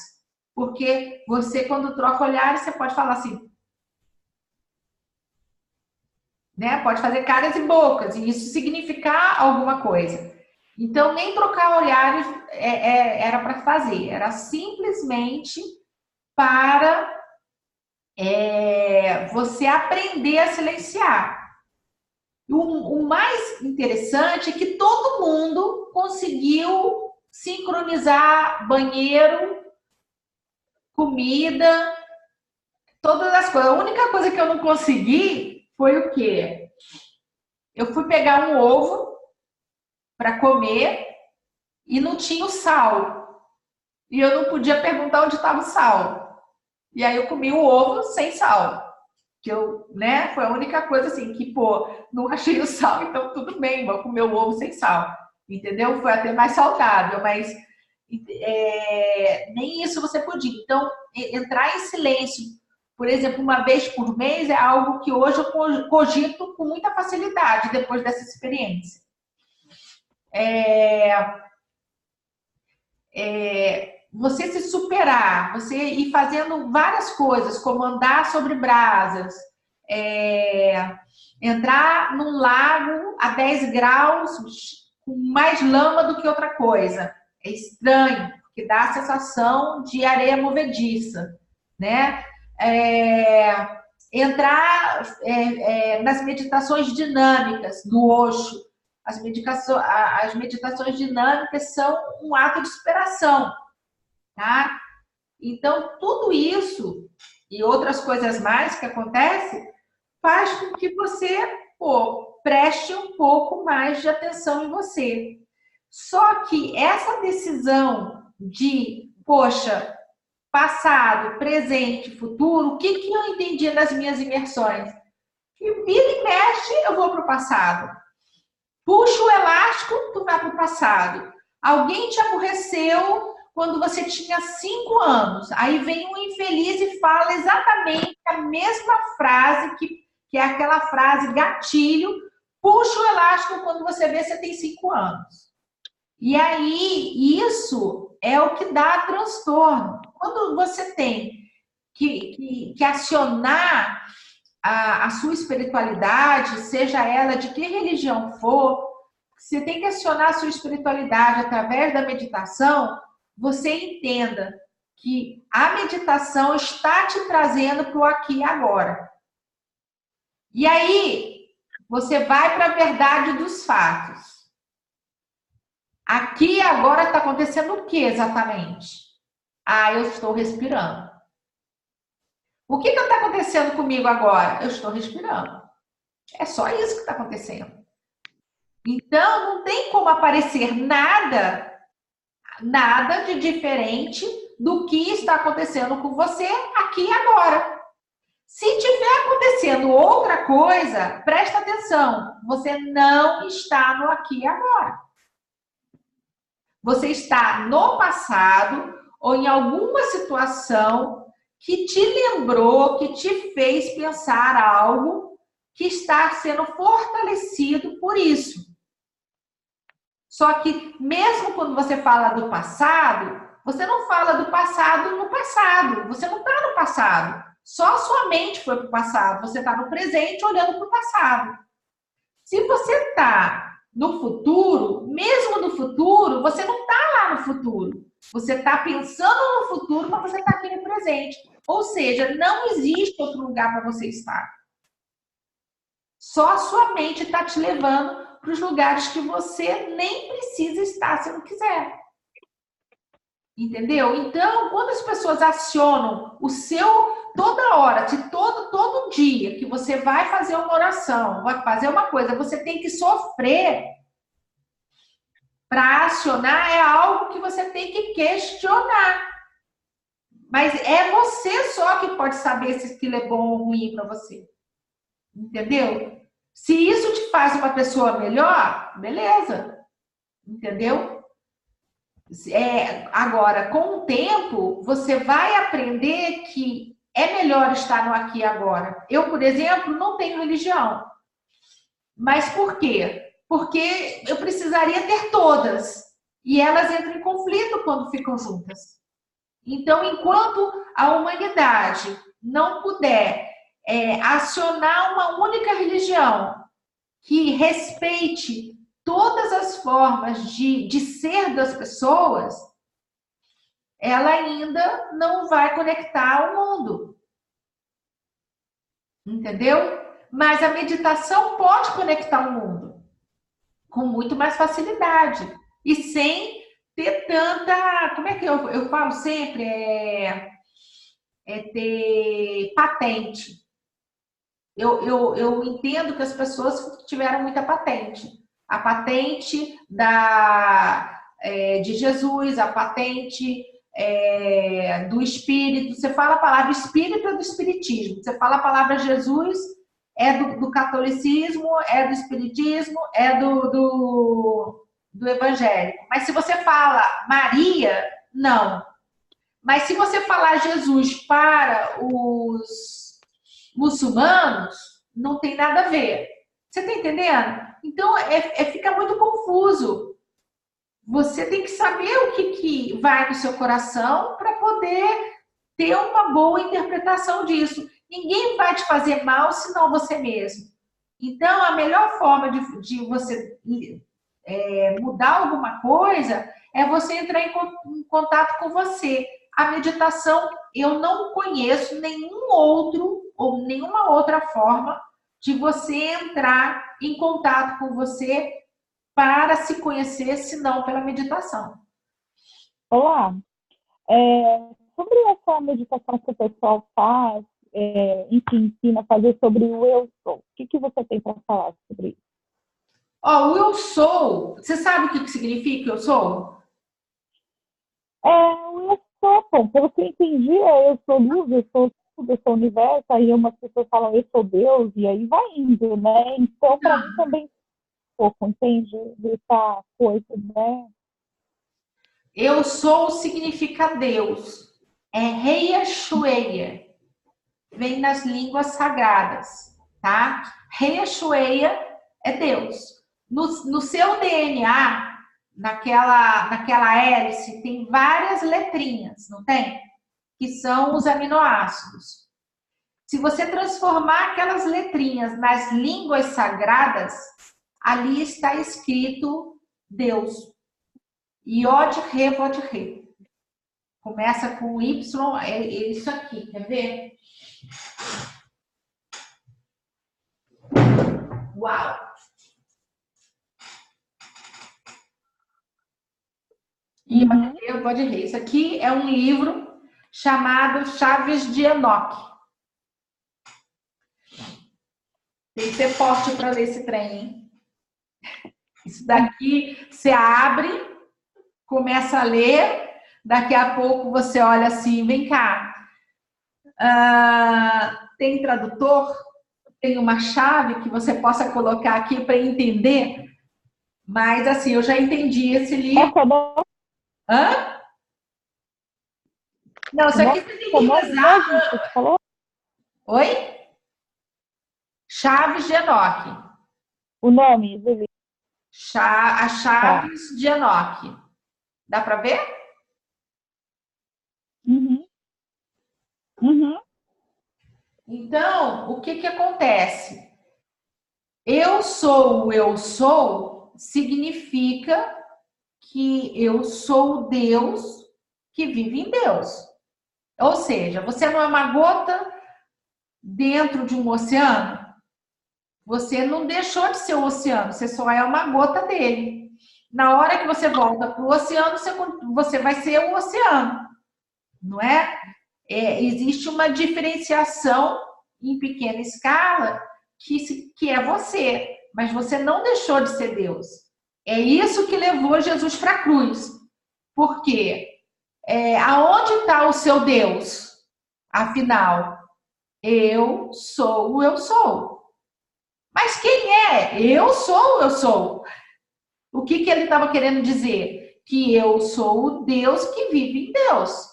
Porque você, quando troca olhares, você pode falar assim, né? Pode fazer caras e bocas, e isso significar alguma coisa. Então, nem trocar olhares era para fazer, era simplesmente para você aprender a silenciar. O mais interessante é que todo mundo conseguiu sincronizar banheiro, comida, todas as coisas. A única coisa que eu não consegui foi o quê? Eu fui pegar um ovo para comer e não tinha o sal. E eu não podia perguntar onde estava o sal. E aí eu comi o ovo sem sal. Que eu, né, foi a única coisa assim que, pô, não achei o sal, então tudo bem, vou comer o ovo sem sal. Entendeu? Foi até mais saudável, mas nem isso você podia. Então, entrar em silêncio, por exemplo, uma vez por mês é algo que hoje eu cogito com muita facilidade depois dessa experiência. Você se superar, você ir fazendo várias coisas, como andar sobre brasas, entrar num lago a 10 graus com mais lama do que outra coisa. É estranho, porque dá a sensação de areia movediça, né? Entrar nas meditações dinâmicas do Osho. As meditações dinâmicas são um ato de superação, tá? Então, tudo isso e outras coisas mais que acontecem faz com que você, preste um pouco mais de atenção em você. Só que essa decisão de, poxa, passado, presente, futuro, o que eu entendi nas minhas imersões? Que vira e mexe, eu vou para o passado. Puxa o elástico, tu vai para o passado. Alguém te aborreceu quando você tinha 5 anos. Aí vem um infeliz e fala exatamente a mesma frase, que é aquela frase gatilho. Puxa o elástico quando você vê que você tem 5 anos. E aí, isso é o que dá transtorno. Quando você tem que acionar a sua espiritualidade, seja ela de que religião for, você tem que acionar a sua espiritualidade através da meditação, você entenda que a meditação está te trazendo para o aqui e agora. E aí, você vai para a verdade dos fatos. Aqui e agora está acontecendo o que exatamente? Eu estou respirando. O que está acontecendo comigo agora? Eu estou respirando. É só isso que está acontecendo. Então, não tem como aparecer nada de diferente do que está acontecendo com você aqui e agora. Se tiver acontecendo outra coisa, presta atenção. Você não está no aqui e agora. Você está no passado ou em alguma situação que te lembrou, que te fez pensar algo que está sendo fortalecido por isso. Só que mesmo quando você fala do passado, você não fala do passado no passado. Você não está no passado. Só a sua mente foi para o passado. Você está no presente olhando para o passado. Se você está no futuro, mesmo no futuro, você não está lá no futuro. Você está pensando no futuro, mas você está aqui no presente. Ou seja, não existe outro lugar para você estar. Só a sua mente está te levando para os lugares que você nem precisa estar se não quiser. Entendeu? Então, quando as pessoas acionam o seu, toda hora, todo dia que você vai fazer uma oração, vai fazer uma coisa, você tem que sofrer para acionar, é algo que você tem que questionar. Mas é você só que pode saber se aquilo é bom ou ruim para você. Entendeu? Se isso te faz uma pessoa melhor, beleza. Entendeu? Agora, com o tempo, você vai aprender que é melhor estar no aqui e agora. Eu, por exemplo, não tenho religião. Mas por quê? Porque eu precisaria ter todas. E elas entram em conflito quando ficam juntas. Então, enquanto a humanidade não puder acionar uma única religião que respeite todas as formas de ser das pessoas, ela ainda não vai conectar ao mundo. Entendeu? Mas a meditação pode conectar o mundo com muito mais facilidade e sem ter tanta, como é que eu falo sempre, ter patente. Eu entendo que as pessoas tiveram muita patente. A patente de Jesus, a patente do Espírito. Você fala a palavra Espírito é do Espiritismo. Você fala a palavra Jesus é do catolicismo, é do Espiritismo, é do evangélico. Mas se você fala Maria, não. Mas se você falar Jesus para os muçulmanos, não tem nada a ver. Você está entendendo? Então, fica muito confuso. Você tem que saber o que vai no seu coração para poder ter uma boa interpretação disso. Ninguém vai te fazer mal senão você mesmo. Então, a melhor forma de você mudar alguma coisa é você entrar em contato com você. A meditação, eu não conheço nenhum outro ou nenhuma outra forma de você entrar em contato com você para se conhecer, senão pela meditação. Olá, sobre essa meditação que o pessoal faz, e que ensina a fazer sobre o eu sou, o que você tem para falar sobre isso? O eu sou, você sabe o que significa eu sou? O eu sou, bom, pelo que eu entendi, eu sou luz, eu sou tudo, eu sou universo, aí umas pessoas falam eu sou Deus, e aí vai indo, né? Então, para mim também pouco, entende? Dessa coisa, né? Eu sou significa Deus. É Reia Shueia. Vem nas línguas sagradas, tá? Reia Shueia é Deus. No seu DNA, naquela hélice, tem várias letrinhas, não tem? Que são os aminoácidos. Se você transformar aquelas letrinhas nas línguas sagradas, ali está escrito Deus. Yod Re Vod Re. Começa com Y, é isso aqui, quer ver? Uau! Yod Re Vod Re. Isso aqui é um livro chamado Chaves de Enoque. Tem que ser forte para ler esse trem, hein? Isso daqui você abre, começa a ler, daqui a pouco você olha assim, vem cá. Tem tradutor? Tem uma chave que você possa colocar aqui para entender? Mas assim, eu já entendi esse livro. Hã? Não, isso aqui você tem que rezar. Oi? Chaves de Enoque. O nome do livro. As Chaves de Enoque. Dá para ver? Então, o que acontece? Eu sou significa que eu sou Deus que vive em Deus. Ou seja, você não é uma gota dentro de um oceano. Você não deixou de ser o oceano, você só é uma gota dele. Na hora que você volta para o oceano, você vai ser o oceano, não é? Existe uma diferenciação em pequena escala que é você, mas você não deixou de ser Deus. É isso que levou Jesus para a cruz. Por quê? Aonde está o seu Deus? Afinal, eu sou o eu sou. Mas quem é? Eu sou o eu sou. O que ele estava querendo dizer? que eu sou o Deus que vive em Deus.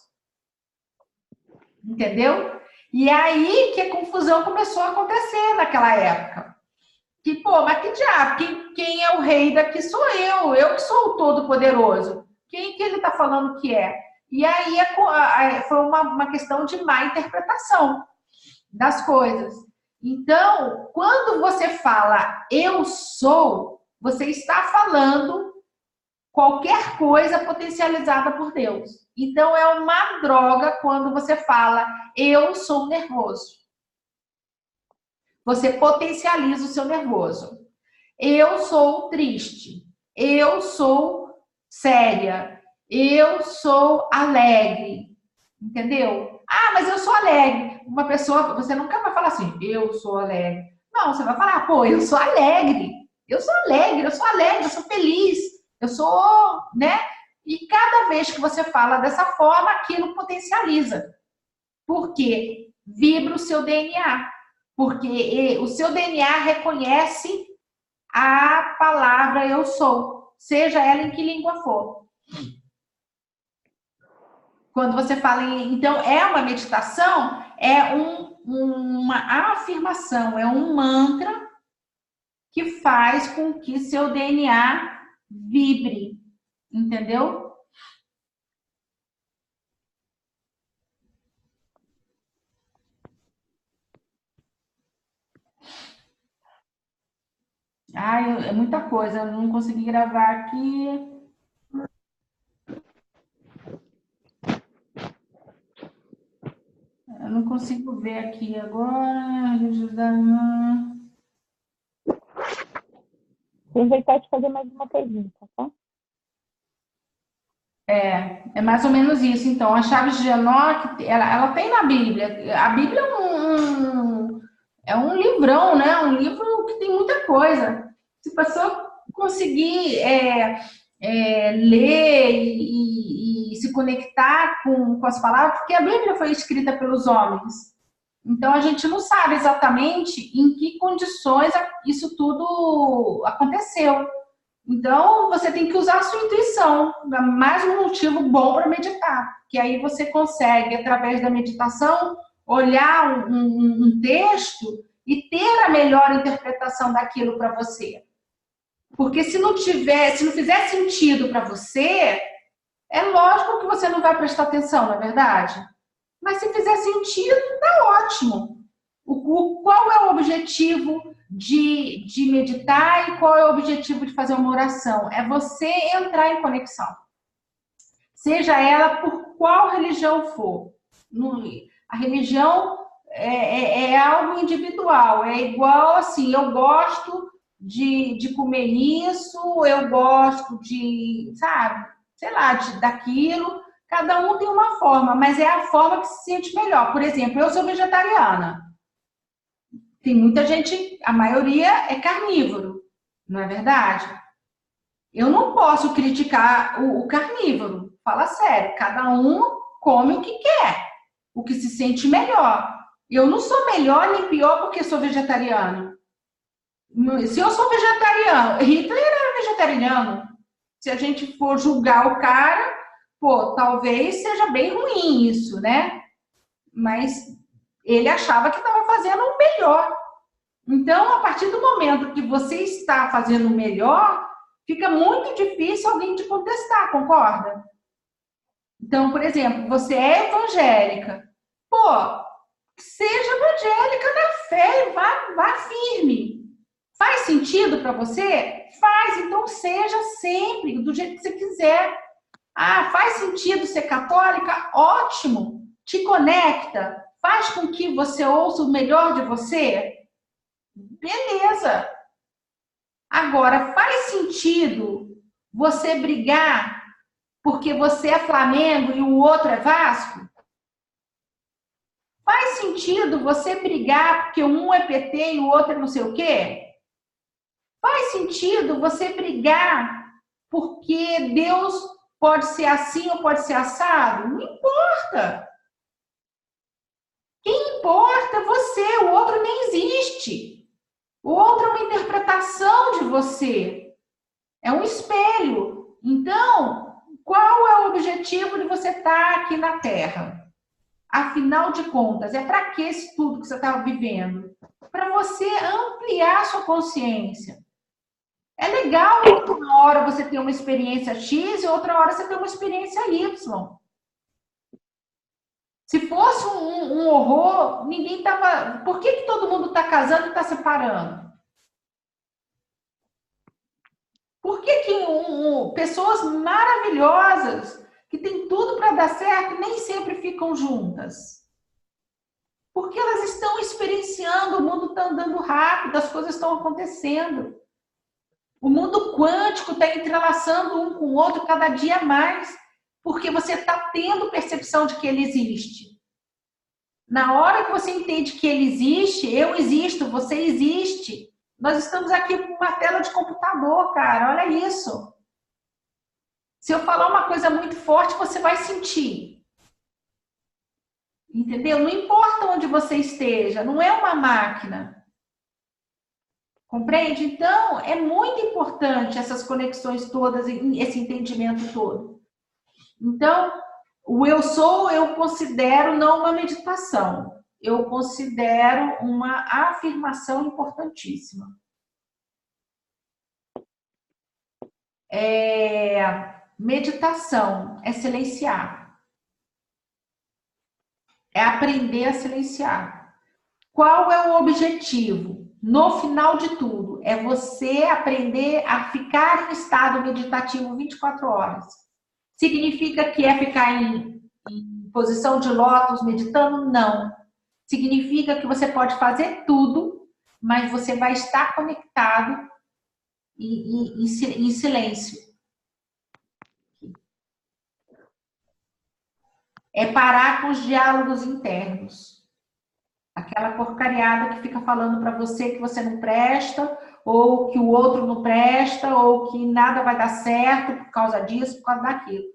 Entendeu? E aí que a confusão começou a acontecer naquela época. Que, pô, mas que diabo? Quem é o rei daqui sou eu que sou o Todo-Poderoso. Quem que ele está falando que é? E aí foi uma questão de má interpretação das coisas. Então, quando você fala eu sou, você está falando qualquer coisa potencializada por Deus. Então, é uma droga quando você fala eu sou nervoso. Você potencializa o seu nervoso. Eu sou triste. Eu sou séria. Eu sou alegre. Entendeu? Ah, mas eu sou alegre. Uma pessoa, você nunca vai falar assim, eu sou alegre. Não, você vai falar, pô, eu sou alegre. Eu sou alegre, eu sou alegre, eu sou feliz. Eu sou, né? E cada vez que você fala dessa forma, aquilo potencializa. Porque vibra o seu DNA. Porque o seu DNA reconhece a palavra eu sou, seja ela em que língua for. Quando você fala então, é uma meditação, é uma afirmação, é um mantra que faz com que seu DNA vibre, entendeu? É muita coisa, eu não consegui gravar aqui. Eu não consigo ver aqui agora. Aproveitar de fazer mais uma pergunta, tá? É mais ou menos isso. Então, a chave de Enoque, ela tem na Bíblia. A Bíblia é um livrão, né? Um livro que tem muita coisa. Se a pessoa conseguir ler e se conectar com as palavras, porque a Bíblia foi escrita pelos homens. Então, a gente não sabe exatamente em que condições isso tudo aconteceu. Então, você tem que usar a sua intuição, mais um motivo bom para meditar, que aí você consegue, através da meditação, olhar um texto e ter a melhor interpretação daquilo para você. Porque se não fizer sentido para você, é lógico que você não vai prestar atenção, não é verdade? Mas se fizer sentido, tá ótimo. Qual é o objetivo de meditar e qual é o objetivo de fazer uma oração? É você entrar em conexão. Seja ela por qual religião for. A religião é algo individual. É igual assim, eu gosto de comer isso, eu gosto de, sabe, sei lá, daquilo. Cada um tem uma forma, mas é a forma que se sente melhor. Por exemplo, eu sou vegetariana. Tem muita gente, a maioria é carnívoro, não é verdade? Eu não posso criticar o carnívoro. Fala sério, cada um come o que quer, o que se sente melhor. Eu não sou melhor nem pior porque sou vegetariano. Se eu sou vegetariano, Hitler era vegetariano. Se a gente for julgar o cara, pô, talvez seja bem ruim isso, né? Mas ele achava que estava fazendo o melhor. Então, a partir do momento que você está fazendo o melhor, fica muito difícil alguém te contestar, concorda? Então, por exemplo, você é evangélica. Pô, seja evangélica na fé, vá firme. Faz sentido para você? Faz, então seja sempre do jeito que você quiser. Ah, faz sentido ser católica? Ótimo. Te conecta, faz com que você ouça o melhor de você? Beleza. Agora, faz sentido você brigar porque você é Flamengo e o outro é Vasco? Faz sentido você brigar porque um é PT e o outro é não sei o quê? Faz sentido você brigar porque Deus pode ser assim ou pode ser assado? Não importa. Quem importa é você, o outro nem existe. O outro é uma interpretação de você. É um espelho. Então, qual é o objetivo de você estar aqui na Terra? Afinal de contas, é para que esse tudo que você está vivendo? Para você ampliar a sua consciência. É legal uma hora você ter uma experiência X e outra hora você ter uma experiência Y. Se fosse um horror, ninguém tava. Por que todo mundo está casando e está separando? Por que pessoas maravilhosas, que têm tudo para dar certo, nem sempre ficam juntas? Porque elas estão experienciando, o mundo está andando rápido, as coisas estão acontecendo. O mundo quântico está entrelaçando um com o outro cada dia mais, porque você está tendo percepção de que ele existe. Na hora que você entende que ele existe, eu existo, você existe. Nós estamos aqui com uma tela de computador, cara, olha isso. Se eu falar uma coisa muito forte, você vai sentir. Entendeu? Não importa onde você esteja, não é uma máquina. Compreende? Então, é muito importante essas conexões todas, esse entendimento todo. Então, o eu sou, eu considero não uma meditação. Eu considero uma afirmação importantíssima. Meditação é silenciar. É aprender a silenciar. Qual é o objetivo? No final de tudo, é você aprender a ficar em estado meditativo 24 horas. Significa que é ficar em posição de lótus meditando? Não. Significa que você pode fazer tudo, mas você vai estar conectado em silêncio. É parar com os diálogos internos. Aquela porcariada que fica falando para você que você não presta, ou que o outro não presta, ou que nada vai dar certo por causa disso, por causa daquilo.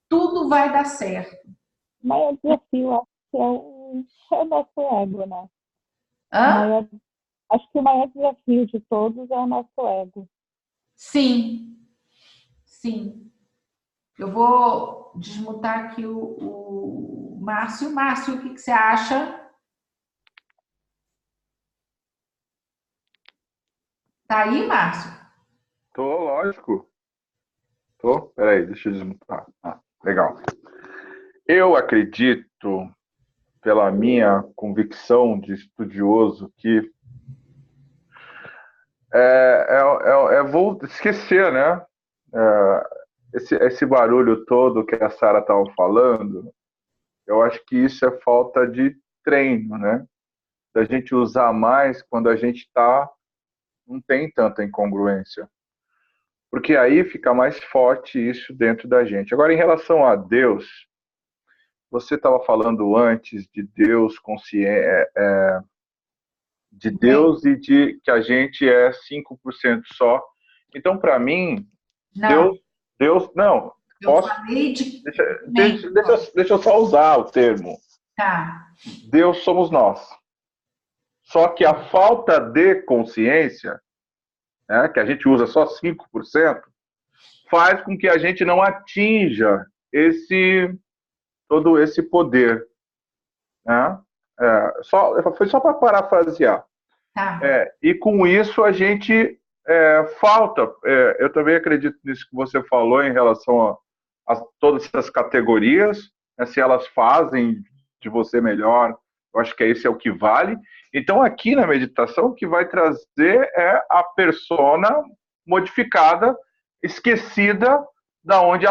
Tudo vai dar certo. O maior desafio, acho que é o nosso ego, né? Acho que o maior desafio de todos é o nosso ego. Sim. Sim. Eu vou desmutar aqui o Márcio. Márcio, o que você acha? Tá aí, Márcio? Tô, lógico. Tô, peraí, deixa eu desmutar. Legal. Eu acredito, pela minha convicção de estudioso, que vou esquecer, né? Esse barulho todo que a Sara estava falando, eu acho que isso é falta de treino, né? Da gente usar mais quando a gente não tem tanta incongruência. Porque aí fica mais forte isso dentro da gente. Agora, em relação a Deus, você estava falando antes de Deus de Deus e de que a gente é 5% só. Então, para mim, não. Deus não. Eu falei de... Deixa eu só usar o termo. Tá. Deus somos nós. Só que a falta de consciência, né, que a gente usa só 5%, faz com que a gente não atinja todo esse poder. Né? Foi só para parafrasear. Tá. E com isso a gente falta. Eu também acredito nisso que você falou em relação a todas essas categorias, né, se elas fazem de você melhor, eu acho que esse é o que vale. Então, aqui na meditação, o que vai trazer é a persona modificada, esquecida da onde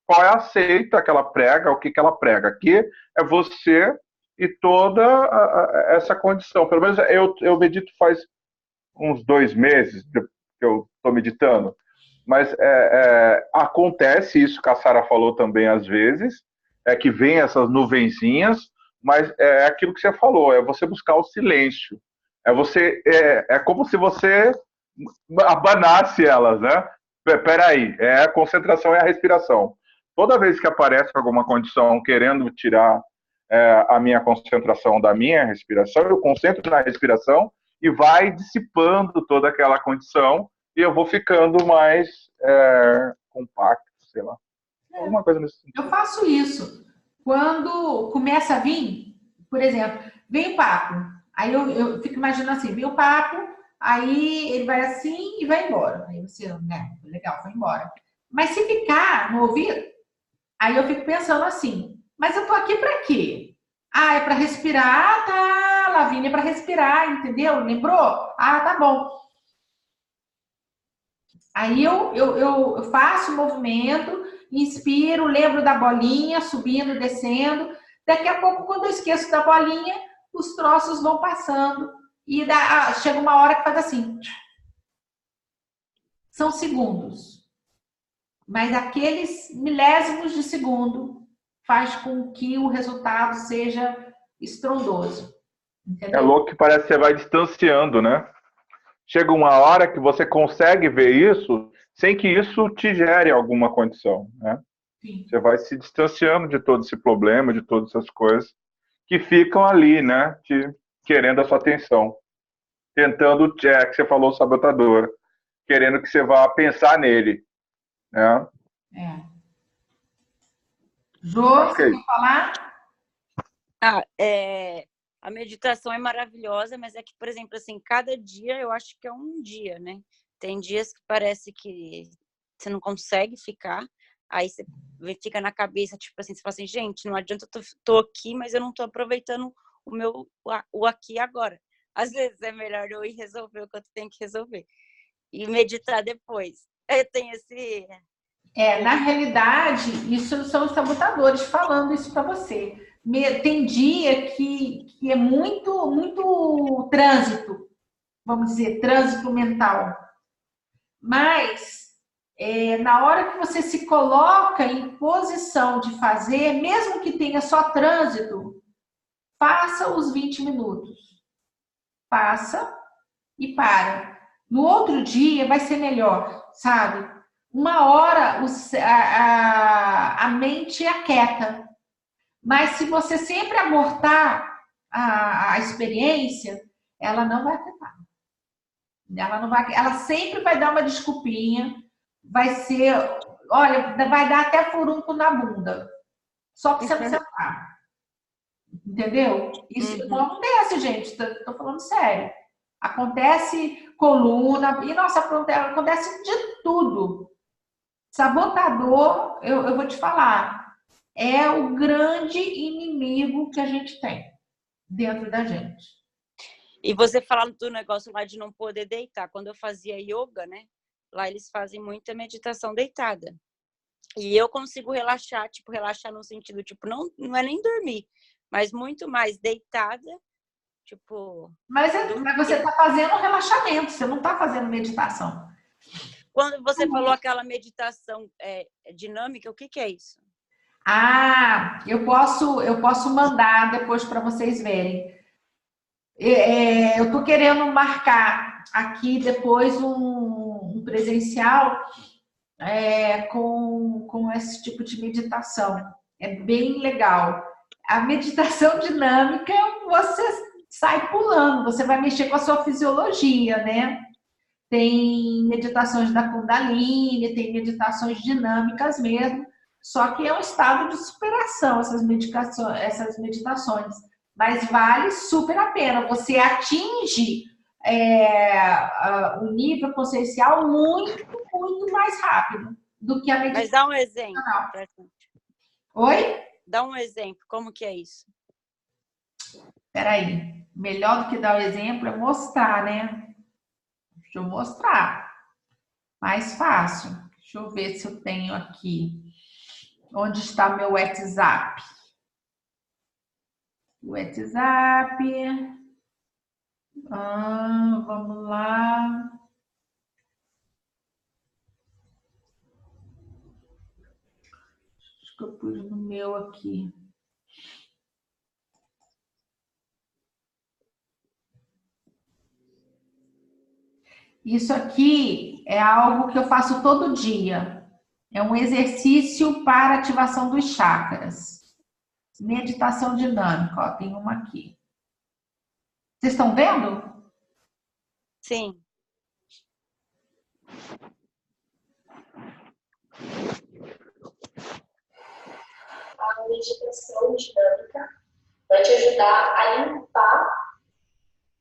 qual é a seita que ela prega, o que ela prega. Aqui é você e toda essa condição. Pelo menos eu medito faz uns 2 meses que eu estou meditando. Mas acontece isso que a Sara falou também às vezes, que vem essas nuvenzinhas, mas é aquilo que você falou, é você buscar o silêncio. É como se você abanasse elas, né? Peraí, a concentração é a respiração. Toda vez que aparece alguma condição querendo tirar a minha concentração da minha respiração, eu concentro na respiração e vai dissipando toda aquela condição e eu vou ficando mais compacto, sei lá. Alguma coisa nesse sentido. Eu faço isso. Quando começa a vir, por exemplo, vem o papo. Aí eu fico imaginando assim, vem o papo, aí ele vai assim e vai embora. Aí você, né, legal, foi embora. Mas se ficar no ouvido, aí eu fico pensando assim, mas eu tô aqui para quê? Ah, é para respirar, tá, Lavínia, é para respirar, entendeu? Lembrou? Ah, tá bom. Aí eu faço o movimento, inspiro, lembro da bolinha, subindo, descendo. Daqui a pouco, quando eu esqueço da bolinha, os troços vão passando. E chega uma hora que faz assim. São segundos. Mas aqueles milésimos de segundo faz com que o resultado seja estrondoso. É Entendeu? louco que parece que você vai distanciando, né? Chega uma hora que você consegue ver isso sem que isso te gere alguma condição, né? Sim. Você vai se distanciando de todo esse problema, de todas essas coisas que ficam ali, né? Querendo a sua atenção. Tentando, que você falou, sabotador. Querendo que você vá pensar nele, né? É. Jô, Acho que você é quer isso. falar? A meditação é maravilhosa, mas é que, por exemplo, assim, cada dia eu acho que é um dia, né? Tem dias que parece que você não consegue ficar, aí você fica na cabeça, tipo assim, você fala assim, gente, não adianta eu tô aqui, mas eu não tô aproveitando o aqui e agora. Às vezes é melhor eu ir resolver o que eu tenho que resolver e meditar depois. Eu tenho esse... Na realidade, isso são os sabotadores falando isso para você. Tem dia que é muito trânsito, vamos dizer, trânsito mental. Mas na hora que você se coloca em posição de fazer, mesmo que tenha só trânsito, faça os 20 minutos. Faça e para. No outro dia vai ser melhor, sabe? Uma hora a mente aquieta, mas se você sempre abortar a experiência, ela não vai afetar. Ela não vai, ela sempre vai dar uma desculpinha, vai ser, olha, vai dar até furúnculo na bunda, só que você não sentar. Entendeu? Isso não acontece, gente. Tô falando sério. Acontece coluna, e nossa, acontece de tudo. Sabotador, eu vou te falar, é o grande inimigo que a gente tem dentro da gente. E você falando do negócio lá de não poder deitar. Quando eu fazia yoga, né? Lá eles fazem muita meditação deitada. E eu consigo relaxar, tipo, relaxar no sentido, tipo, não é nem dormir, mas muito mais deitada, tipo... Mas você está fazendo relaxamento, você não está fazendo meditação. Quando você falou aquela meditação dinâmica, o que é isso? Ah, eu posso mandar depois para vocês verem. Eu tô querendo marcar aqui depois um presencial com esse tipo de meditação. É bem legal. A meditação dinâmica, você sai pulando, você vai mexer com a sua fisiologia, né? Tem meditações da Kundalini, tem meditações dinâmicas mesmo, só que é um estado de superação essas meditações. Mas vale super a pena. Você atinge o nível consciencial muito mais rápido do que a meditação. Mas dá um exemplo. Oi? Dá um exemplo, como que é isso? Peraí, melhor do que dar o exemplo é mostrar, né? Deixa eu mostrar. Mais fácil. Deixa eu ver se eu tenho aqui. Onde está meu WhatsApp? WhatsApp. Vamos lá. Acho que eu pus no meu aqui. Isso aqui é algo que eu faço todo dia. É um exercício para ativação dos chakras. Meditação dinâmica, ó, tem uma aqui. Vocês estão vendo? Sim. meditação dinâmica, vai te ajudar a limpar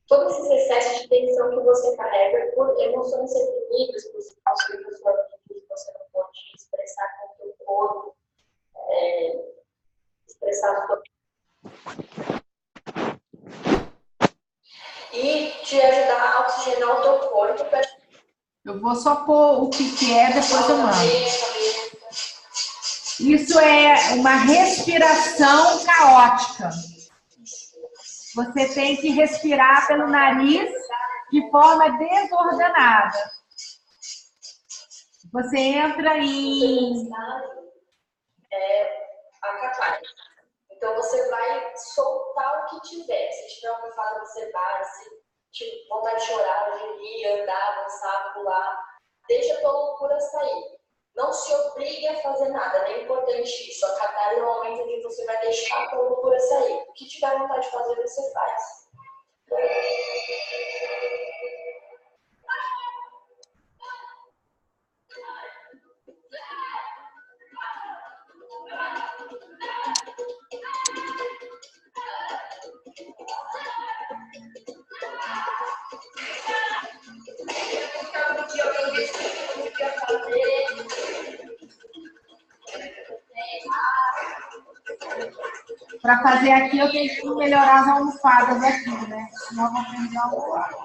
todos esses excessos de tensão que você carrega por emoções reprimidas, por situações da sua vida que você não pode expressar com o seu corpo, expressar a sua... E te ajudar a oxigenar o teu corpo. Eu vou só pôr o que é, depois eu mando. Isso é uma respiração caótica. Você tem que respirar pelo nariz de forma desordenada. Você entra em... a catarse. Então, você vai soltar o que tiver. Se tiver uma fala, você vai. Se tiver vontade de chorar, de rir, andar, dançar, pular, deixa a tua loucura sair. Não se obrigue a fazer nada, não é importante isso. A catarse é o momento onde você vai deixar a tua loucura sair. O que tiver vontade de fazer, você faz. Para fazer aqui, eu tenho que melhorar as almofadas aqui, né? Senão eu vou perder a almofada.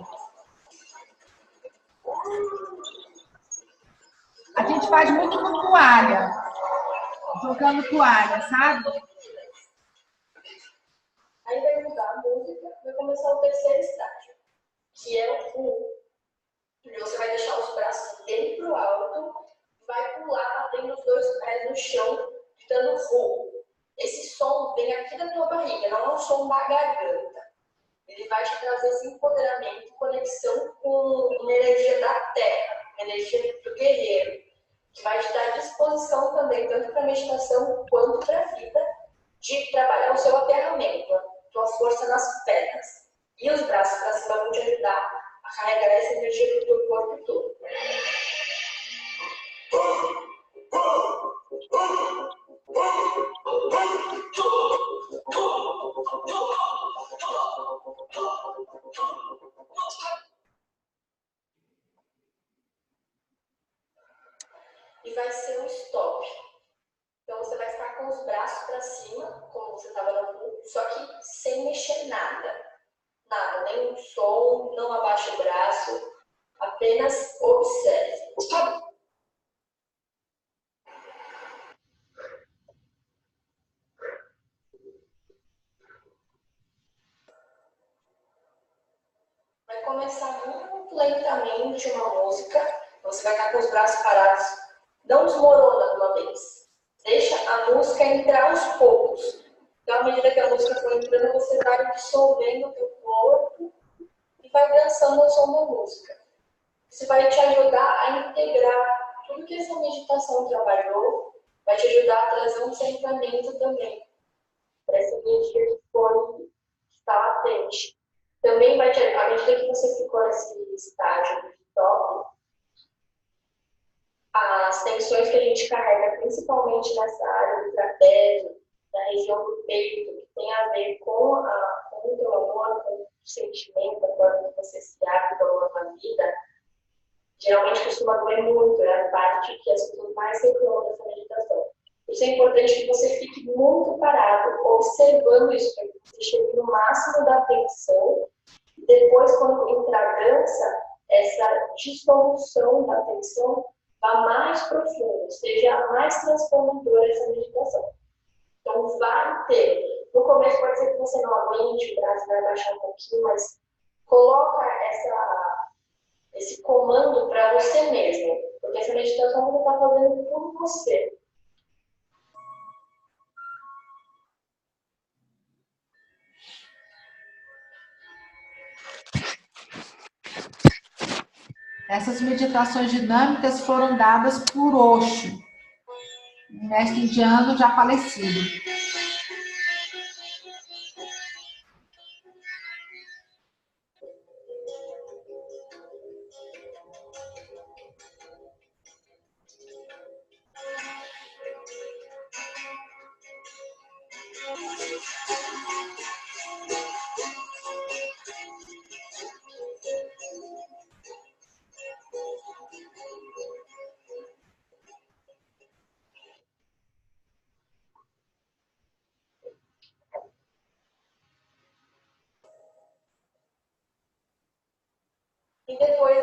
A gente faz muito com toalha. Jogando toalha, sabe? Aí vai mudar a música, vai começar o terceiro estágio, que é o pulo. Você vai deixar os braços bem pro alto, vai pular batendo os dois pés no chão, dando voo. Esse som vem aqui da tua barriga, não é um som da garganta. Ele vai te trazer esse empoderamento, conexão com uma energia da terra, energia do guerreiro, que vai te dar disposição também, tanto para a meditação quanto para a vida, de trabalhar o seu aterramento, a tua força nas pernas. E os braços para cima vão te ajudar a carregar essa energia do teu corpo todo. E vai ser um stop. Então você vai ficar com os braços para cima, como você estava no pulo, só que sem mexer nada. Nada, nenhum som, não abaixe o braço, apenas observe. Vai começar muito lentamente uma música, você vai estar com os braços parados, não desmorona de uma vez. Deixa a música entrar aos poucos. Então, à medida que a música for entrando, você vai dissolvendo o teu corpo e vai dançando ao som da música. Isso vai te ajudar a integrar tudo que essa meditação trabalhou, vai te ajudar a trazer um centramento também para essa energia que foi, que está latente. Também vai te ajudar, à medida que você ficou nesse estágio de top, as tensões que a gente carrega, principalmente nessa área do trapézio, na região do peito, que tem a ver com o teu amor, com o sentimento, a forma que você se abre para uma vida, geralmente costuma doer muito, é a parte que as pessoas mais reclamam dessa meditação. Por isso é importante que você fique muito parado, observando isso, para que você chegue no máximo da atenção, e depois, quando entrar a dança, essa dissolução da atenção vá mais profunda, seja mais transformadora essa meditação. Então, vai ter. No começo pode ser que você não aguente, o braço vai baixar um pouquinho, mas coloca esse comando para você mesmo. Porque essa meditação você está fazendo por você. Essas meditações dinâmicas foram dadas por Osho, um mestre indiano já falecido.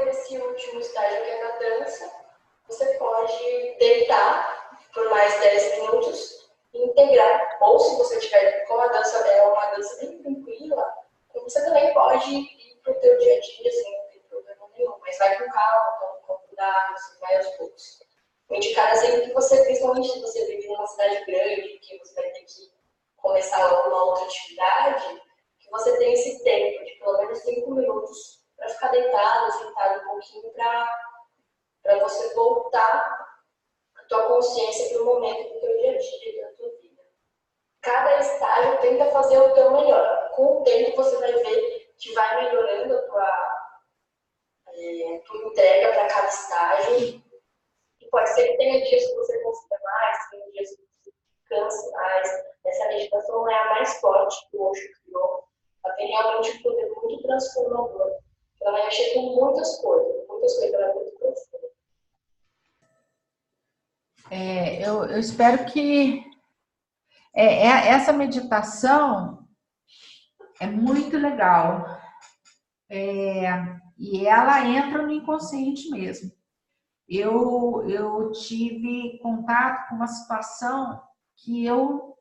esse último estágio que é na dança, você pode deitar por mais 10 minutos e integrar. Ou se você tiver, como a dança é uma dança bem tranquila, você também pode ir para o teu dia a dia, assim, não tem problema nenhum. Mas vai com calma, toma um copo d'água, assim, vai aos poucos. O indicado é sempre que você, principalmente se você vive numa cidade grande, que você vai ter que começar alguma outra atividade, que você tenha esse tempo de pelo menos 5 minutos para ficar deitado, sentado um pouquinho, para você voltar a tua consciência para o momento do teu dia a dia, da tua vida. Cada estágio tenta fazer o teu melhor. Com o tempo você vai ver que vai melhorando a tua entrega para cada estágio. E pode ser que tenha dias que você consiga mais, tenha dias que você canse mais. Essa meditação é a mais forte que o Osho criou. Ela tem realmente um poder muito transformador. Ela vai mexer com muitas coisas, ela é muito profunda. Eu espero que essa meditação é muito legal. E ela entra no inconsciente mesmo. Eu tive contato com uma situação que o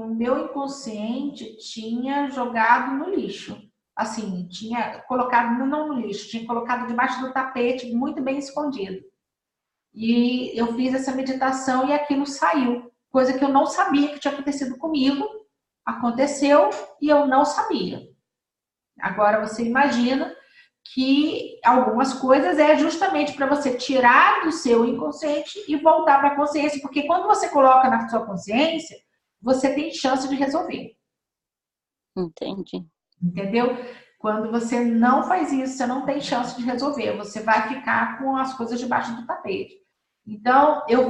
meu inconsciente tinha jogado no lixo. Assim, tinha colocado, não no lixo, tinha colocado debaixo do tapete, muito bem escondido. E eu fiz essa meditação e aquilo saiu. Coisa que eu não sabia que tinha acontecido comigo. Aconteceu e eu não sabia. Agora você imagina que algumas coisas é justamente para você tirar do seu inconsciente e voltar para a consciência. Porque quando você coloca na sua consciência, você tem chance de resolver. Entendi. Entendeu? Quando você não faz isso, você não tem chance de resolver. Você vai ficar com as coisas debaixo do tapete. Então, eu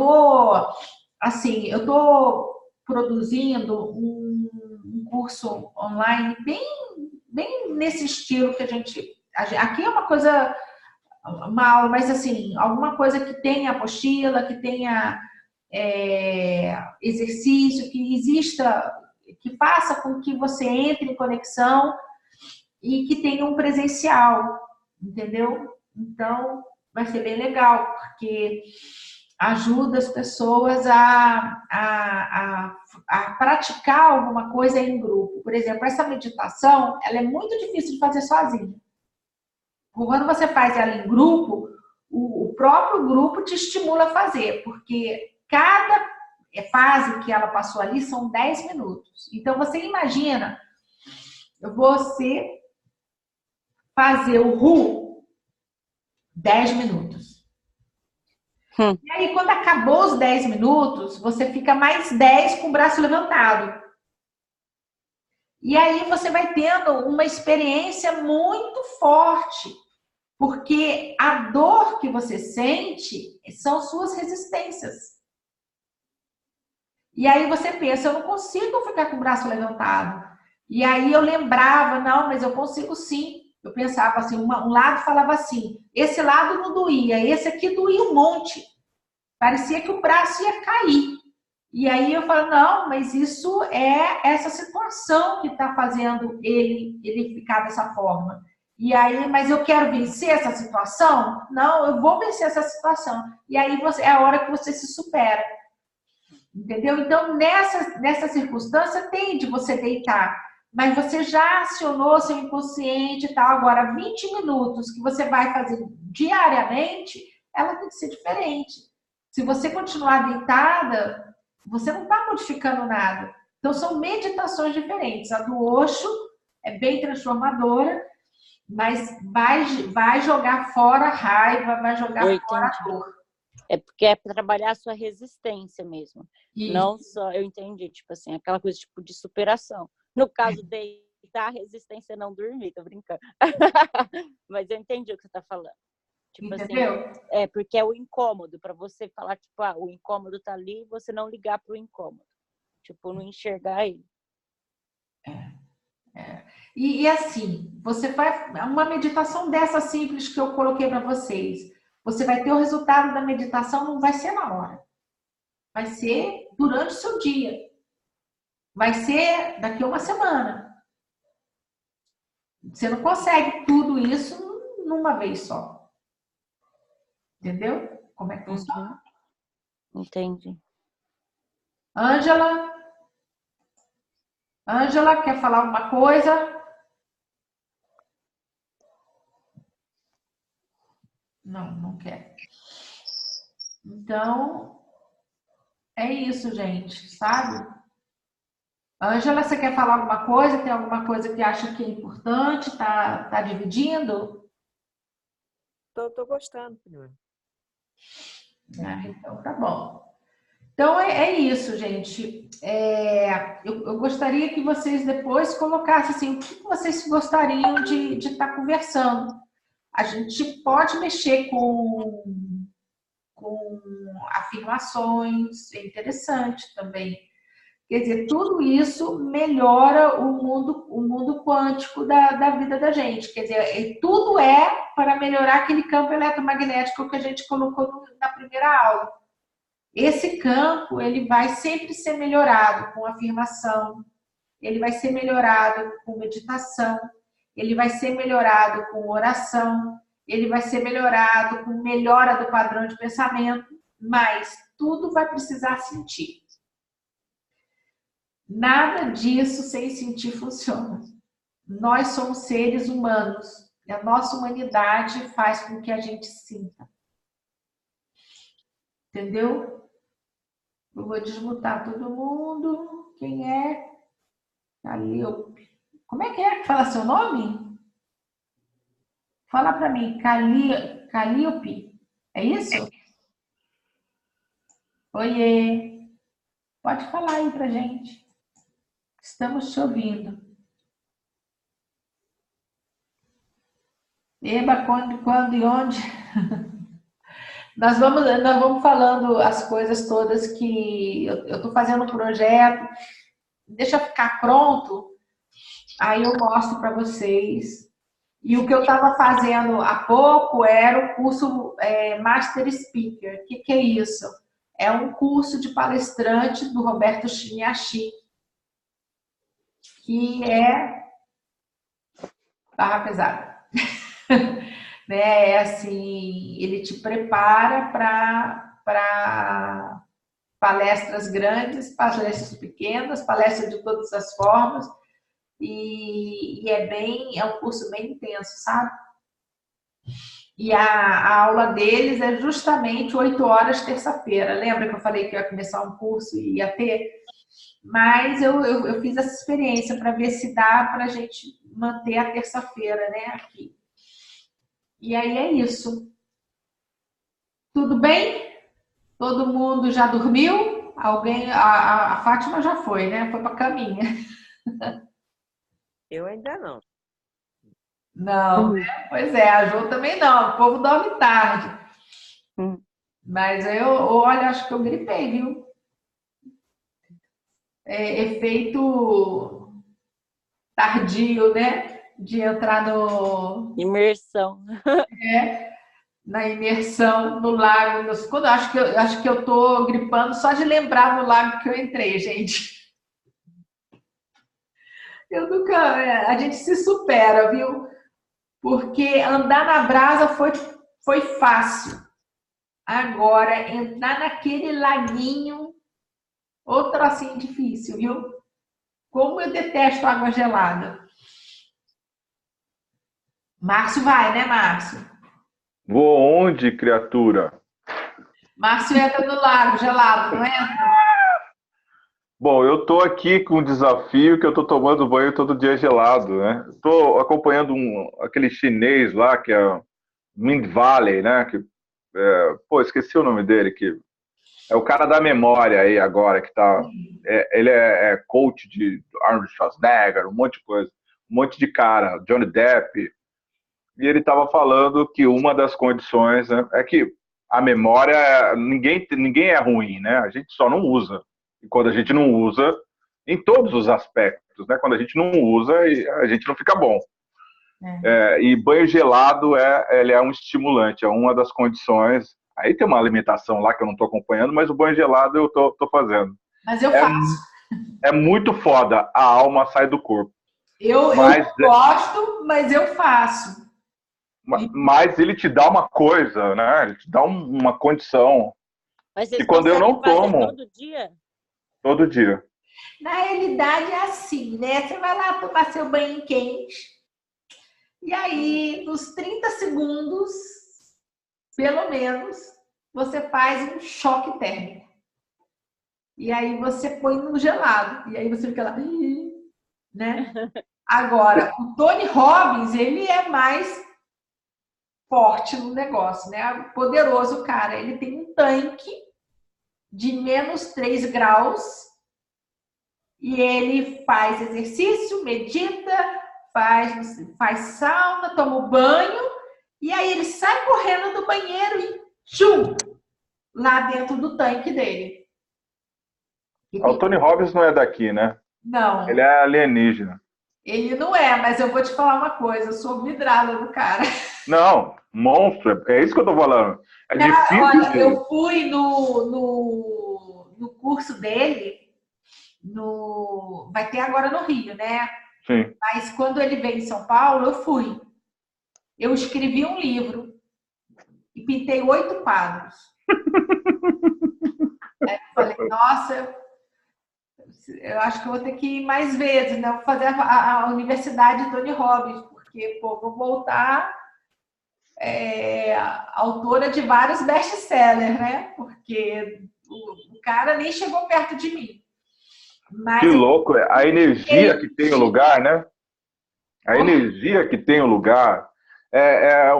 tô produzindo um curso online bem nesse estilo que a gente... Aqui é uma coisa, uma aula, mas assim, alguma coisa que tenha apostila, que tenha exercício, que exista, que faça com que você entre em conexão e que tenha um presencial, entendeu? Então, vai ser bem legal, porque ajuda as pessoas a praticar alguma coisa em grupo. Por exemplo, essa meditação, ela é muito difícil de fazer sozinha. Quando você faz ela em grupo, o próprio grupo te estimula a fazer, porque cada fase que ela passou ali são 10 minutos. Então, você imagina você fazer o RU 10 minutos. E aí, quando acabou os 10 minutos, você fica mais 10 com o braço levantado. E aí você vai tendo uma experiência muito forte, porque a dor que você sente são suas resistências. E aí você pensa, eu não consigo ficar com o braço levantado. E aí eu lembrava, não, mas eu consigo sim. Eu pensava assim, um lado falava assim, esse lado não doía, esse aqui doía um monte. Parecia que o braço ia cair. E aí eu falo, não, mas isso é essa situação que está fazendo ele ficar dessa forma. E aí, mas eu quero vencer essa situação? Não, eu vou vencer essa situação. E aí é a hora que você se supera. Entendeu? Então, nessa circunstância, tem de você deitar. Mas você já acionou seu inconsciente e tal. Agora, 20 minutos que você vai fazer diariamente, ela tem que ser diferente. Se você continuar deitada, você não está modificando nada. Então, são meditações diferentes. A do Osho é bem transformadora, mas vai jogar fora a raiva, vai jogar fora a dor. É porque é para trabalhar a sua resistência mesmo. Isso. Não só, eu entendi, tipo assim, aquela coisa tipo de superação. No caso, deitar, a resistência é não dormir, tô brincando. Mas eu entendi o que você tá falando. Tipo entendeu? Assim, porque é o incômodo, para você falar, tipo, o incômodo tá ali e você não ligar pro incômodo. Tipo, não enxergar ele. E assim, você faz uma meditação dessa simples que eu coloquei para vocês. Você vai ter o resultado da meditação, não vai ser na hora. Vai ser durante o seu dia. Vai ser daqui a uma semana. Você não consegue tudo isso numa vez só. Entendeu? Como é que funciona? Entendi. Ângela, quer falar alguma coisa? Não quer. Então, é isso, gente, sabe? Ângela, você quer falar alguma coisa? Tem alguma coisa que acha que é importante? Tá dividindo? Tô gostando, primeiro. Então tá bom. Então é isso, gente. Eu gostaria que vocês depois colocassem assim, o que vocês gostariam de estar conversando. A gente pode mexer com afirmações, é interessante também. Quer dizer, tudo isso melhora o mundo quântico da vida da gente. Quer dizer, tudo é para melhorar aquele campo eletromagnético que a gente colocou na primeira aula. Esse campo, ele vai sempre ser melhorado com afirmação, ele vai ser melhorado com meditação, ele vai ser melhorado com oração, ele vai ser melhorado com melhora do padrão de pensamento, mas tudo vai precisar sentir. Nada disso sem sentir funciona. Nós somos seres humanos e a nossa humanidade faz com que a gente sinta. Entendeu? Eu vou desmutar todo mundo. Quem é? Calíope. Como é que fala seu nome? Fala para mim. Calíope. É isso? Oiê. Pode falar aí pra gente. Estamos te ouvindo. Eba, quando e onde? Nós vamos falando as coisas todas que eu estou fazendo um projeto. Deixa ficar pronto, aí eu mostro para vocês. E o que eu estava fazendo há pouco era o curso Master Speaker. O que é isso? É um curso de palestrante do Roberto Chiniachi, que é barra pesada. Né? É assim, ele te prepara para palestras grandes, palestras pequenas, palestras de todas as formas, e é um curso bem intenso, sabe? E a aula deles é justamente 8 horas terça-feira. Lembra que eu falei que eu ia começar um curso e ia ter? Mas eu fiz essa experiência para ver se dá para a gente manter a terça-feira, né, aqui. E aí é isso. Tudo bem? Todo mundo já dormiu? Alguém? A Fátima já foi, né? Foi para a caminha. Eu ainda não. Não, né? Pois é, a Jo também não. O povo dorme tarde. Mas olha, acho que eu gripei, viu? Efeito tardio, né? De entrar no... Imersão. Na imersão no lago. Quando acho que eu tô gripando só de lembrar no lago que eu entrei, gente. Eu nunca... A gente se supera, viu? Porque andar na brasa foi fácil. Agora, entrar naquele laguinho, outro assim difícil, viu? Como eu detesto água gelada. Márcio vai, né, Márcio? Vou onde, criatura? Márcio entra no lago gelado, não entra? Bom, eu tô aqui com um desafio que eu tô tomando banho todo dia gelado, né? Tô acompanhando aquele chinês lá, que é Mind Valley, né? Esqueci o nome dele, que é o cara da memória aí agora, que tá... ele é coach de Arnold Schwarzenegger, um monte de coisa. Um monte de cara, Johnny Depp. E ele estava falando que uma das condições, né, é que a memória, ninguém é ruim, né? A gente só não usa. E quando a gente não usa, em todos os aspectos, né? Quando a gente não usa, a gente não fica bom. E banho gelado ele é um estimulante, é uma das condições. Aí tem uma alimentação lá que eu não estou acompanhando, mas o banho gelado eu tô fazendo. Mas eu faço. É muito foda, a alma sai do corpo. Eu gosto, mas eu faço. Mas ele te dá uma coisa, né? Ele te dá uma condição. Mas vocês E quando eu não conseguem fazer tomo, todo dia? todo dia. Na realidade é assim, né? Você vai lá tomar seu banho quente, e aí, nos 30 segundos, pelo menos, você faz um choque térmico. E aí você põe no gelado. E aí você fica lá, né? Agora, o Tony Robbins, ele é mais forte no negócio, né? Poderoso, cara. Ele tem um tanque de -3 graus e ele faz exercício, medita, faz sauna, toma um banho e aí ele sai correndo do banheiro e tchum, lá dentro do tanque dele. O Tony Robbins não é daqui, né? Não. Ele é alienígena. Ele não é, mas eu vou te falar uma coisa, eu sou vidrada do cara. Não, monstro, é isso que eu tô falando. É difícil. Olha, eu fui no curso dele, vai ter agora no Rio, né? Sim. Mas quando ele veio em São Paulo, eu fui. Eu escrevi um livro e pintei 8 quadros. Aí eu falei, nossa, eu acho que eu vou ter que ir mais vezes, né? Vou fazer a Universidade Tony Robbins, porque, pô, vou voltar autora de vários best-sellers, né? Porque o cara nem chegou perto de mim. Mas que louco, a energia que tem o lugar, né? A energia que tem o lugar é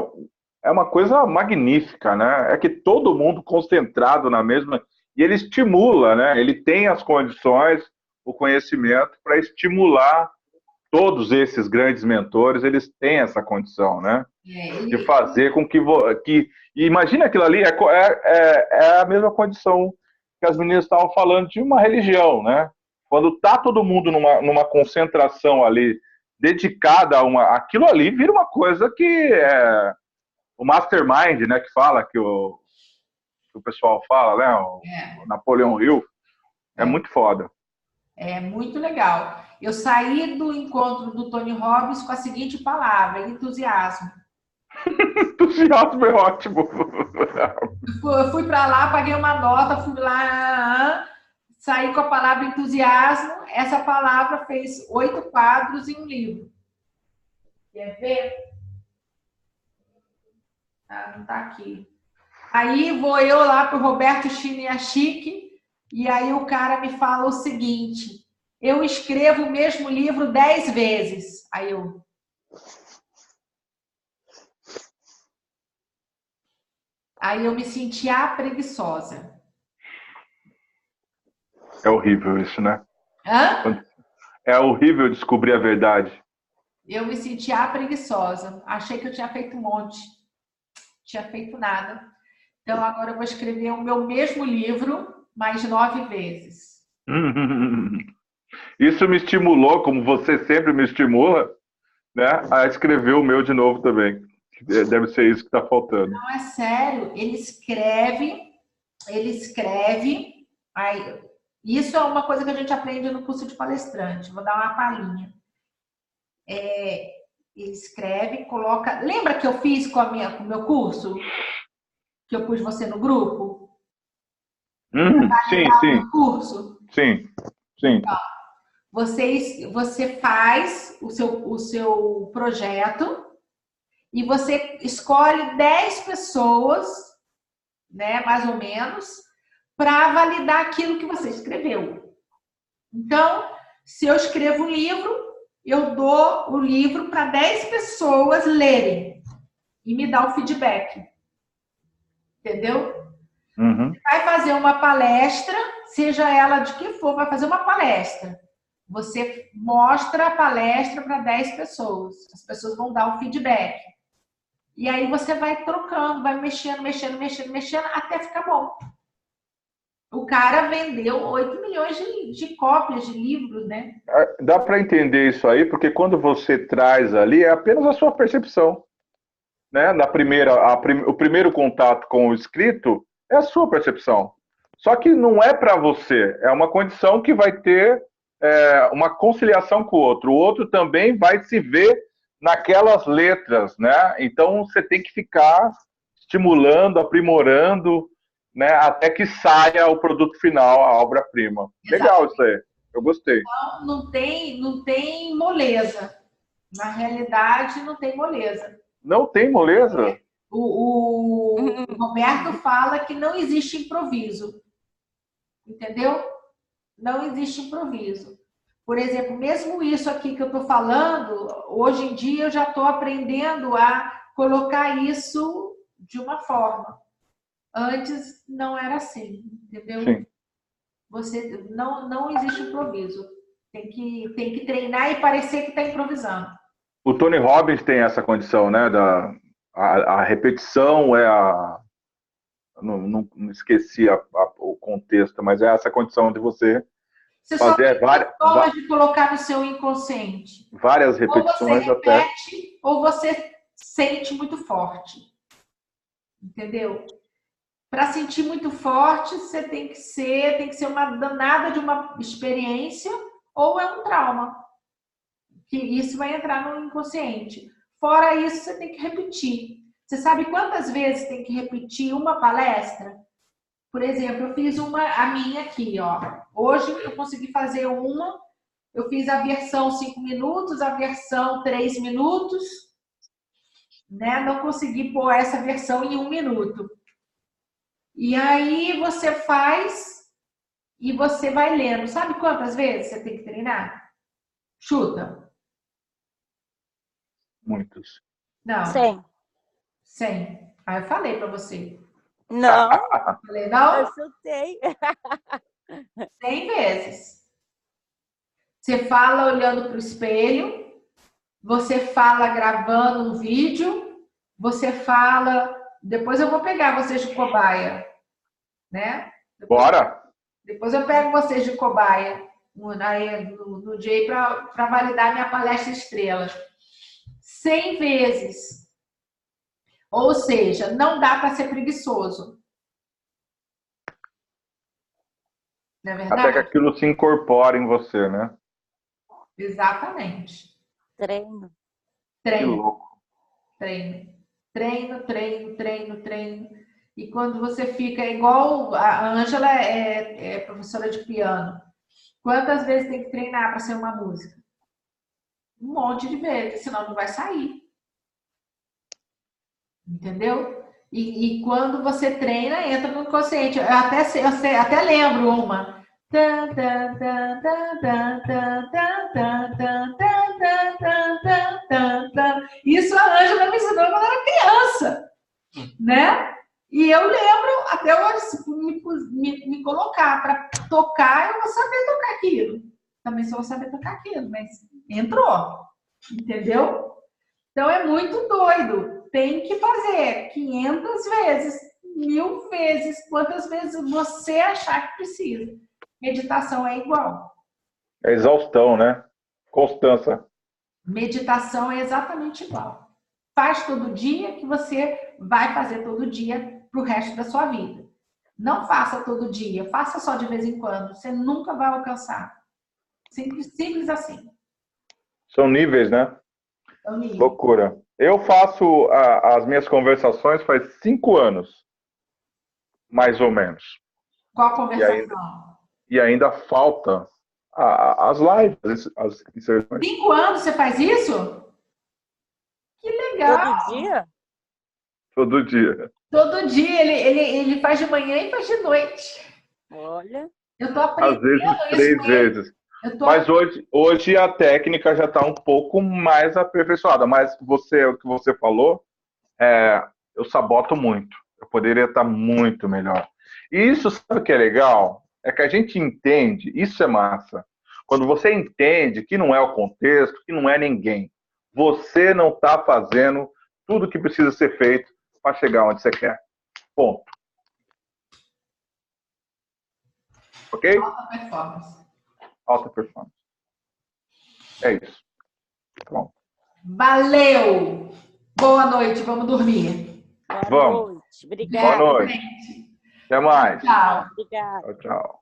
uma coisa magnífica, né? É que todo mundo concentrado na mesma... E ele estimula, né? Ele tem as condições, o conhecimento para estimular todos esses grandes mentores, eles têm essa condição, né? De fazer com que... Imagina aquilo ali, é a mesma condição que as meninas estavam falando de uma religião, né? Quando tá todo mundo numa concentração ali, dedicada aquilo ali vira uma coisa que é o mastermind, né? Que fala, que o pessoal fala, né? O Napoleão Hill. É muito foda. É muito legal. Eu saí do encontro do Tony Robbins com a seguinte palavra: entusiasmo. Entusiasmo é ótimo. Eu fui para lá, paguei uma nota, fui lá, saí com a palavra entusiasmo. Essa palavra fez 8 quadros em um livro. Quer ver? Ah, não tá aqui. Aí vou eu lá pro Roberto Chiniachiki e aí o cara me fala o seguinte: eu escrevo o mesmo livro 10 vezes. Aí eu me senti preguiçosa. É horrível isso, né? Hã? É horrível descobrir a verdade. Eu me senti preguiçosa. Achei que eu tinha feito um monte. Tinha feito nada. Então agora eu vou escrever o meu mesmo livro mais 9 vezes. Isso me estimulou, como você sempre me estimula, né, a escrever o meu de novo também. Deve ser isso que está faltando. Não, é sério. Ele escreve. Aí, isso é uma coisa que a gente aprende no curso de palestrante. Vou dar uma palhinha. Ele escreve, coloca... Lembra que eu fiz com o meu curso? Que eu pus você no grupo? Sim, sim. Curso? Sim, sim. Você faz o seu projeto e você escolhe 10 pessoas, né, mais ou menos, para validar aquilo que você escreveu. Então, se eu escrevo um livro, eu dou o livro para 10 pessoas lerem e me dá o feedback. Entendeu? Uhum. Vai fazer uma palestra, seja ela de que for, vai fazer uma palestra. Você mostra a palestra para 10 pessoas. As pessoas vão dar o feedback. E aí você vai trocando, vai mexendo, até ficar bom. O cara vendeu 8 milhões de cópias de livros, né? Dá para entender isso aí, porque quando você traz ali, é apenas a sua percepção. Né? O primeiro contato com o escrito é a sua percepção. Só que não é para você, é uma condição que vai ter uma conciliação com o outro. O outro também vai se ver naquelas letras, né? Então você tem que ficar estimulando, aprimorando, né? Até que saia o produto final, a obra-prima. Legal isso aí. Eu gostei. Então, não tem moleza. Na realidade, não tem moleza. Não tem moleza? O Roberto fala que não existe improviso. Entendeu? Não existe improviso. Por exemplo, mesmo isso aqui que eu estou falando, hoje em dia eu já estou aprendendo a colocar isso de uma forma. Antes não era assim, entendeu? Sim. Você não existe improviso. Tem que treinar e parecer que está improvisando. O Tony Robbins tem essa condição, né? A repetição é a... Não esqueci o contexto, mas é essa condição de você Você só fazer tem duas formas de colocar no seu inconsciente. várias Ou você repetições até... repete, ou você sente muito forte. Entendeu? Para sentir muito forte, você tem que ser uma danada de uma experiência ou é um trauma. Que isso vai entrar no inconsciente. Fora isso, você tem que repetir. Você sabe quantas vezes tem que repetir uma palestra? Por exemplo, eu fiz a minha aqui, ó. Hoje eu consegui fazer uma, eu fiz a versão 5 minutos, a versão 3 minutos, né? Não consegui pôr essa versão em 1 minuto. E aí você faz e você vai lendo. Sabe quantas vezes você tem que treinar? Chuta. Muitos. Não. 100. 100. Aí eu falei para você. Não, Falei, não? eu chutei. 100 vezes. Você fala olhando para o espelho, você fala gravando um vídeo, você fala... Depois eu vou pegar vocês de cobaia, né? Bora! Depois eu pego vocês de cobaia no dia para validar minha palestra estrelas. 100 vezes. Ou seja, não dá para ser preguiçoso. Não é verdade? Até que aquilo se incorpore em você, né? Exatamente. Treino. Que Treino, louco. treino. Treino, treino, treino, treino. E quando você fica igual... A Ângela é professora de piano. Quantas vezes tem que treinar para ser uma música? Um monte de vezes, senão não vai sair. Entendeu? E quando você treina, entra no inconsciente. Eu até lembro uma. Isso a Ângela me ensinou quando eu era criança, né? E eu lembro até hoje, se me colocar para tocar, eu vou saber tocar aquilo. Também só vou saber tocar aquilo, mas entrou, entendeu? Então é muito doido. Tem que fazer 500 vezes, 1000 vezes, quantas vezes você achar que precisa. Meditação é igual. É exaustão, né? Constância. Meditação é exatamente igual. Faz todo dia que você vai fazer todo dia para o resto da sua vida. Não faça todo dia, faça só de vez em quando. Você nunca vai alcançar. Simples assim. São níveis, né? É um nível. Loucura. Eu faço as minhas conversações faz 5 anos, mais ou menos. Qual a conversação? E ainda falta as lives, as inserções. 5 anos você faz isso? Que legal! Todo dia? Todo dia. Todo dia ele faz de manhã e faz de noite. Olha. Eu tô Às aprendendo vezes, isso 3 com ele. vezes. Mas hoje a técnica já está um pouco mais aperfeiçoada. Mas o que você falou, eu saboto muito. Eu poderia estar muito melhor. E isso, sabe o que é legal? É que a gente entende, isso é massa. Quando você entende que não é o contexto, que não é ninguém, você não está fazendo tudo o que precisa ser feito para chegar onde você quer. Ponto. Ok? alta performance. Alta performance. É isso. Pronto. Valeu! Boa noite, vamos dormir. Boa Vamos. noite. Obrigada. Boa noite. Até mais. Tchau. Obrigada. Tchau, tchau.